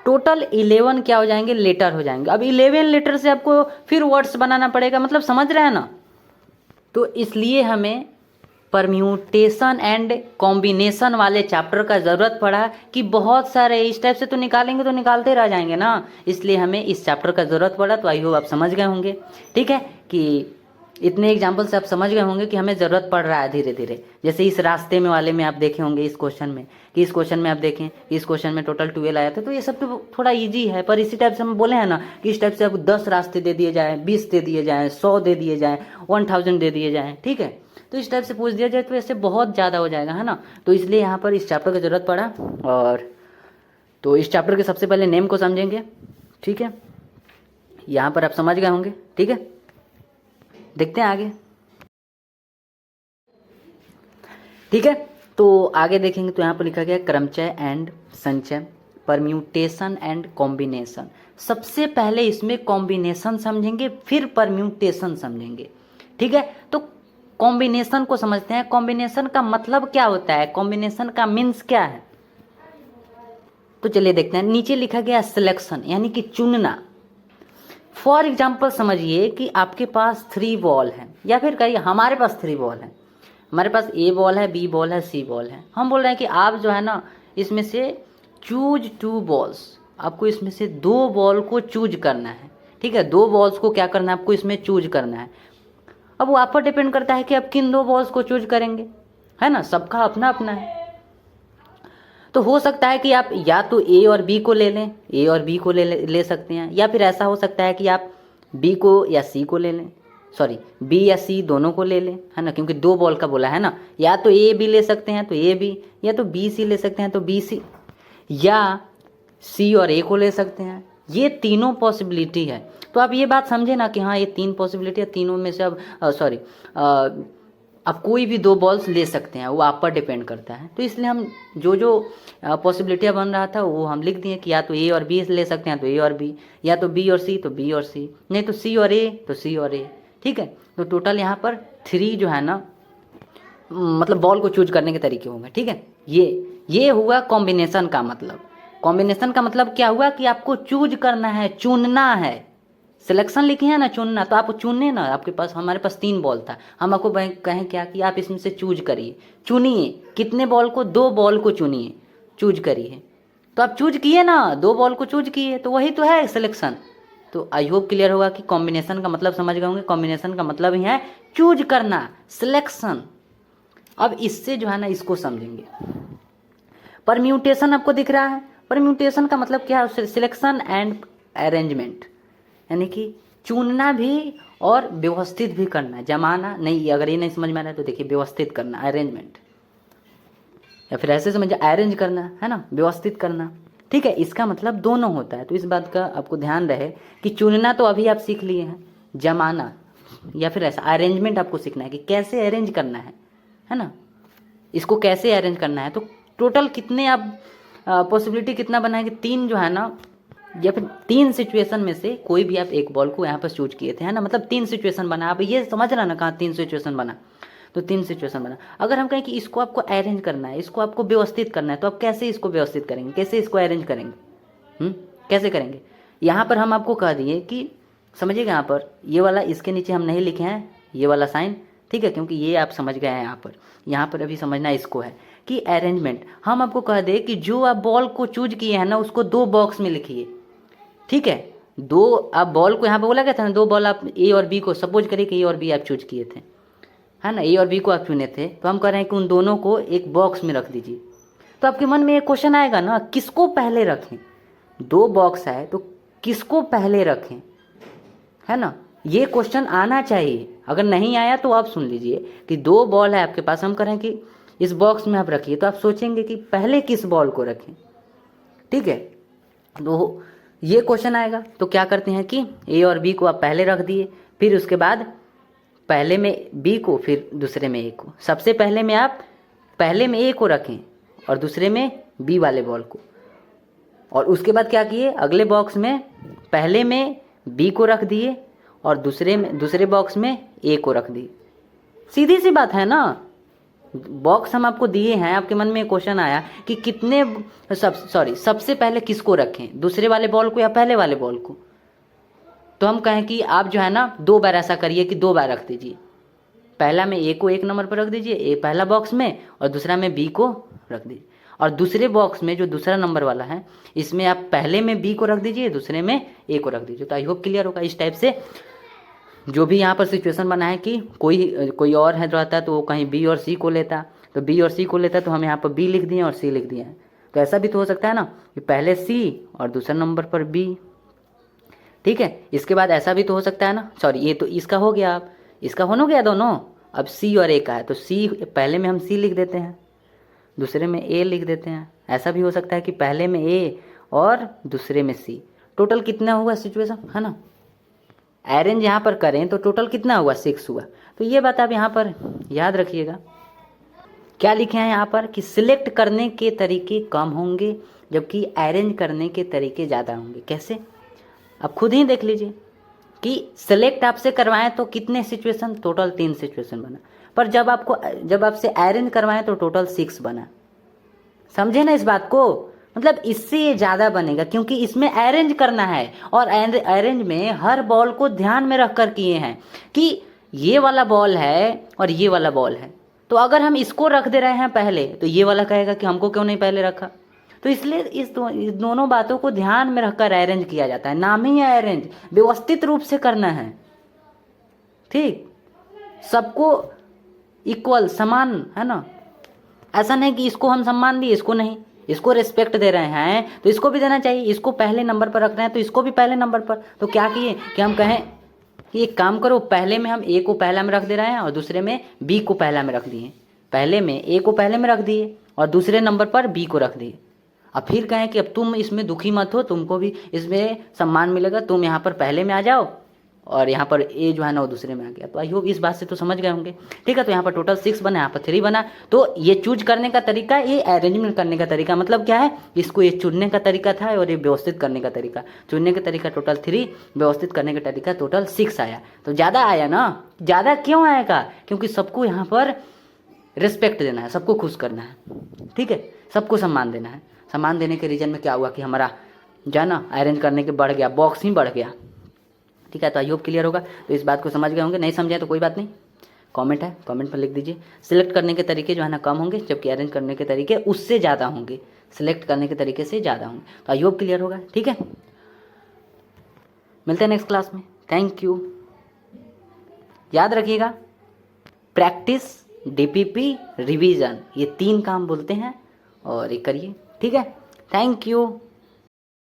टोटल 11 क्या हो जाएंगे? लेटर हो जाएंगे। अब 11 लेटर से आपको फिर वर्ड्स बनाना पड़ेगा, मतलब समझ रहे हैं ना। तो इसलिए हमें परम्यूटेशन एंड कॉम्बिनेशन वाले चैप्टर का ज़रूरत पड़ा कि बहुत सारे इस टाइप से तो निकालेंगे तो निकालते रह जाएंगे ना, इसलिए हमें इस चैप्टर का ज़रूरत पड़ा। तो आई होप आप समझ गए होंगे, ठीक है, कि इतने एग्जाम्पल से आप समझ गए होंगे कि हमें ज़रूरत पड़ रहा है धीरे धीरे। जैसे इस रास्ते में वाले में आप देखे होंगे, इस क्वेश्चन में, कि इस क्वेश्चन में आप देखें, इस क्वेश्चन में टोटल 12 आया था, तो ये सब तो थोड़ा इजी है। पर इसी टाइप से हम बोले हैं ना कि इस टाइप से आपको 10 रास्ते दे दिए जाएँ, 20 दे दिए जाएँ, 100 दे दिए जाएँ, 1000 दे दिए जाएँ, ठीक है। तो इस टाइप से पूछ दिया जाए तो ऐसे बहुत ज़्यादा हो जाएगा, है ना। तो इसलिए यहाँ पर इस चैप्टर की ज़रूरत पड़ा। और तो इस चैप्टर के सबसे पहले नेम को समझेंगे, ठीक है, यहाँ पर आप समझ गए होंगे, ठीक है। देखते हैं आगे। ठीक है, तो आगे देखेंगे तो यहाँ पर लिखा गया क्रमचय एंड संचय, परम्यूटेशन एंड कॉम्बिनेशन। सबसे पहले इसमें कॉम्बिनेशन समझेंगे, फिर परम्यूटेशन समझेंगे। ठीक है, तो कॉम्बिनेशन को समझते हैं। कॉम्बिनेशन का मतलब क्या होता है, कॉम्बिनेशन का मीन्स क्या है, तो चलिए देखते हैं। नीचे लिखा गया सिलेक्शन, यानी कि चुनना। फॉर एग्जाम्पल समझिए कि आपके पास 3 बॉल है, या फिर कहिए हमारे पास 3 बॉल है। हमारे पास ए बॉल है, बी बॉल है, सी बॉल है। हम बोल रहे हैं कि आप जो है ना इसमें से चूज 2 बॉल्स, आपको इसमें से 2 बॉल को चूज करना है। ठीक है, 2 बॉल्स को क्या करना है, आपको इसमें चूज करना है। अब वो आप पर डिपेंड करता है कि आप किन 2 बॉल्स को चूज करेंगे, है ना, सबका अपना अपना है। तो हो सकता है कि आप या तो ए और बी को ले लें, ए और बी को ले सकते हैं, या फिर ऐसा हो सकता है कि आप बी को या सी को ले लें, सॉरी बी या सी दोनों को ले लें, है ना, क्योंकि 2 बॉल का बोला है ना। या तो ए बी ले सकते हैं तो ए बी, या तो बी सी ले सकते हैं तो बी सी, या सी और ए को ले सकते हैं। ये तीनों पॉसिबिलिटी है। तो आप ये बात समझे ना कि हाँ ये 3 पॉसिबिलिटी है, तीनों में से अब सॉरी आप कोई भी 2 बॉल्स ले सकते हैं, वो आप पर डिपेंड करता है। तो इसलिए हम जो पॉसिबिलिटियाँ बन रहा था वो हम लिख दिए कि या तो ए और बी ले सकते हैं तो ए और बी, या तो बी और सी तो बी और सी, नहीं तो सी और ए तो सी और ए। ठीक है, तो टोटल यहाँ पर 3 जो है ना मतलब बॉल को चूज करने के तरीके होंगे। ठीक है, ये हुआ कॉम्बिनेशन का मतलब। कॉम्बिनेशन का मतलब क्या हुआ कि आपको चूज करना है, चुनना है। सिलेक्शन लिखे हैं ना, चुनना, तो आप चुने ना। आपके पास, हमारे पास 3 बॉल था, हम आपको कहें क्या कि आप इसमें से चूज करिए, चुनिए। कितने बॉल को, 2 बॉल को चुनिए, चूज करिए। तो आप चूज किए ना, 2 बॉल को चूज किए, तो वही तो है सिलेक्शन। तो आई होप क्लियर होगा कि कॉम्बिनेशन का मतलब समझ गए होंगे। कॉम्बिनेशन का मतलब ही है चूज करना, सिलेक्शन। अब इससे जो है ना इसको समझेंगे। परम्यूटेशन आपको दिख रहा है, परम्यूटेशन का मतलब क्या है, सिलेक्शन एंड अरेंजमेंट, यानी कि चुनना भी और व्यवस्थित भी करना, जमाना नहीं। अगर ये नहीं समझ में आ रहा है तो देखिए व्यवस्थित करना, अरेंजमेंट, या फिर ऐसे समझिए अरेंज करना, है ना, व्यवस्थित करना। ठीक है, इसका मतलब दोनों होता है। तो इस बात का आपको ध्यान रहे कि चुनना तो अभी आप सीख लिए हैं, जमाना या फिर ऐसा अरेंजमेंट आपको सीखना है कि कैसे अरेंज करना है ना, इसको कैसे अरेंज करना है। तो टोटल कितने आप पॉसिबिलिटी कितना बनाएंगे, 3 जो है ना, या फिर 3 सिचुएशन में से कोई भी आप एक बॉल को यहाँ पर चूज किए थे, है ना, मतलब 3 सिचुएशन बना। आप ये समझ रहे ना कहाँ 3 सिचुएशन बना, तो 3 सिचुएशन बना। अगर हम कहें कि इसको आपको अरेंज करना है, इसको आपको व्यवस्थित करना है, तो आप कैसे इसको व्यवस्थित करेंगे, कैसे इसको अरेंज करेंगे, कैसे करेंगे। यहाँ पर हम आपको कह दिए कि समझिएगा, यहाँ पर ये वाला इसके नीचे हम नहीं लिखे हैं ये वाला साइन, ठीक है, क्योंकि ये आप समझ गए हैं। यहाँ पर अभी समझना इसको है कि अरेंजमेंट। हम आपको कह दें कि जो आप बॉल को चूज किए हैं ना उसको 2 बॉक्स में लिखिए। ठीक है, 2 आप बॉल को यहाँ पे बोला गया था ना, 2 बॉल आप ए और बी को, सपोज करिए कि ए और बी आप चूज किए थे, है ना, ए और बी को आप चुने थे, तो हम कह रहे हैं कि उन दोनों को एक बॉक्स में रख दीजिए। तो आपके मन में एक क्वेश्चन आएगा ना, किसको पहले रखें, 2 बॉक्स है तो किसको पहले रखें, है ना, ये क्वेश्चन आना चाहिए। अगर नहीं आया तो आप सुन लीजिए कि 2 बॉल है आपके पास, हम कह रहे हैं कि इस बॉक्स में आप रखिए, तो आप सोचेंगे कि पहले किस बॉल को रखें। ठीक है, तो ये क्वेश्चन आएगा, तो क्या करते हैं कि ए और बी को आप पहले रख दिए, फिर उसके बाद पहले में बी को, फिर दूसरे में ए को। सबसे पहले में आप पहले में ए को रखें और दूसरे में बी वाले बॉल को, और उसके बाद क्या किए, अगले बॉक्स में पहले में बी को रख दिए और दूसरे बॉक्स में ए को रख दिए। सीधी सी बात है ना, बॉक्स हम आपको दिए हैं, आपके मन में क्वेश्चन आया कि कितने सबसे पहले किसको रखें, दूसरे वाले बॉल को या पहले वाले बॉल को। तो हम कहें कि आप जो है ना 2 बार ऐसा करिए कि 2 बार रख दीजिए। पहला में ए को 1 नंबर पर रख दीजिए, ए पहला बॉक्स में, और दूसरा में बी को रख दीजिए। और दूसरे बॉक्स में जो दूसरा नंबर वाला है, इसमें आप पहले में बी को रख दीजिए, दूसरे में ए को रख दीजिए। तो आई होप क्लियर होगा। इस टाइप से जो भी यहाँ पर सिचुएशन बना है कि कोई और है रहता तो वो कहीं बी और सी को लेता, तो बी और सी को लेता तो हम यहाँ पर बी लिख दिए और सी लिख दिए हैं। तो ऐसा भी तो हो सकता है ना कि पहले सी और दूसरा नंबर पर बी। ठीक है, इसके बाद ऐसा भी तो हो सकता है ना, सॉरी ये तो इसका हो गया, अब इसका हो गया दोनों। अब सी और ए का है तो सी पहले में हम सी लिख देते हैं, दूसरे में ए लिख देते हैं। ऐसा भी हो सकता है कि पहले में ए और दूसरे में सी। टोटल कितना हुआ सिचुएशन, है ना। अरेंज यहाँ पर करें तो टोटल कितना हुआ 6 हुआ। तो ये बात आप यहाँ पर याद रखिएगा। क्या लिखे हैं यहाँ पर कि सिलेक्ट करने के तरीके कम होंगे जबकि अरेंज करने के तरीके ज़्यादा होंगे। कैसे, अब खुद ही देख लीजिए कि सिलेक्ट आपसे करवाएं तो कितने सिचुएशन, टोटल 3 सिचुएशन बना, पर जब आपसे अरेंज करवाएं तो टोटल 6 बना। समझे ना इस बात को, मतलब इससे ये ज़्यादा बनेगा क्योंकि इसमें अरेंज करना है और अरेंज में हर बॉल को ध्यान में रख कर किए हैं कि ये वाला बॉल है और ये वाला बॉल है। तो अगर हम इसको रख दे रहे हैं पहले तो ये वाला कहेगा कि हमको क्यों नहीं पहले रखा। तो इसलिए इस दोनों बातों को ध्यान में रखकर अरेंज किया जाता है। नाम ही है अरेंज, व्यवस्थित रूप से करना है। ठीक, सबको इक्वल, समान, है ना। ऐसा नहीं कि इसको हम सम्मान दिए इसको नहीं, इसको रिस्पेक्ट दे रहे हैं तो इसको भी देना चाहिए। इसको पहले नंबर पर रख रहे हैं तो इसको भी पहले नंबर पर। तो क्या किए कि हम कहें कि एक काम करो, पहले में हम ए को पहला में रख दे रहे हैं और दूसरे में बी को पहला में रख दिए। पहले में ए को पहले में रख दिए और दूसरे नंबर पर बी को रख दिए। अब फिर कहें कि अब तुम इसमें दुखी मत हो, तुमको भी इसमें सम्मान मिलेगा, तुम यहाँ पर पहले में आ जाओ और यहाँ पर ए जो है ना वो दूसरे में आ गया। तो आई होप इस बात से तो समझ गए होंगे। ठीक है, तो यहाँ पर टोटल 6 बना, यहाँ पर 3 बना। तो ये चूज करने का तरीका, ये अरेंजमेंट करने का तरीका, मतलब क्या है, इसको ये चुनने का तरीका था और ये व्यवस्थित करने का तरीका। चुनने का तरीका टोटल 3, व्यवस्थित करने का तरीका टोटल 6 आया। तो ज़्यादा आया ना, ज़्यादा क्यों आएगा, क्योंकि सबको यहाँ पर रिस्पेक्ट देना है, सबको खुश करना है। ठीक है, सबको सम्मान देना है। सम्मान देने के रीजन में क्या हुआ कि हमारा जो है ना अरेंज करने के बढ़ गया, बॉक्स ही बढ़ गया। ठीक है, तो आई होप क्लियर होगा। तो इस बात को समझ गए होंगे। नहीं समझे तो कोई बात नहीं, कमेंट है, कमेंट पर लिख दीजिए। सिलेक्ट करने के तरीके जो है ना कम होंगे जबकि अरेंज करने के तरीके उससे ज़्यादा होंगे, सिलेक्ट करने के तरीके से ज़्यादा होंगे। तो आई होप क्लियर होगा। ठीक है, मिलते हैं नेक्स्ट क्लास में। Thank you. याद रखिएगा, प्रैक्टिस, डीपीपी, रिवीजन, ये 3 काम बोलते हैं और ये करिए। ठीक है, थैंक यू।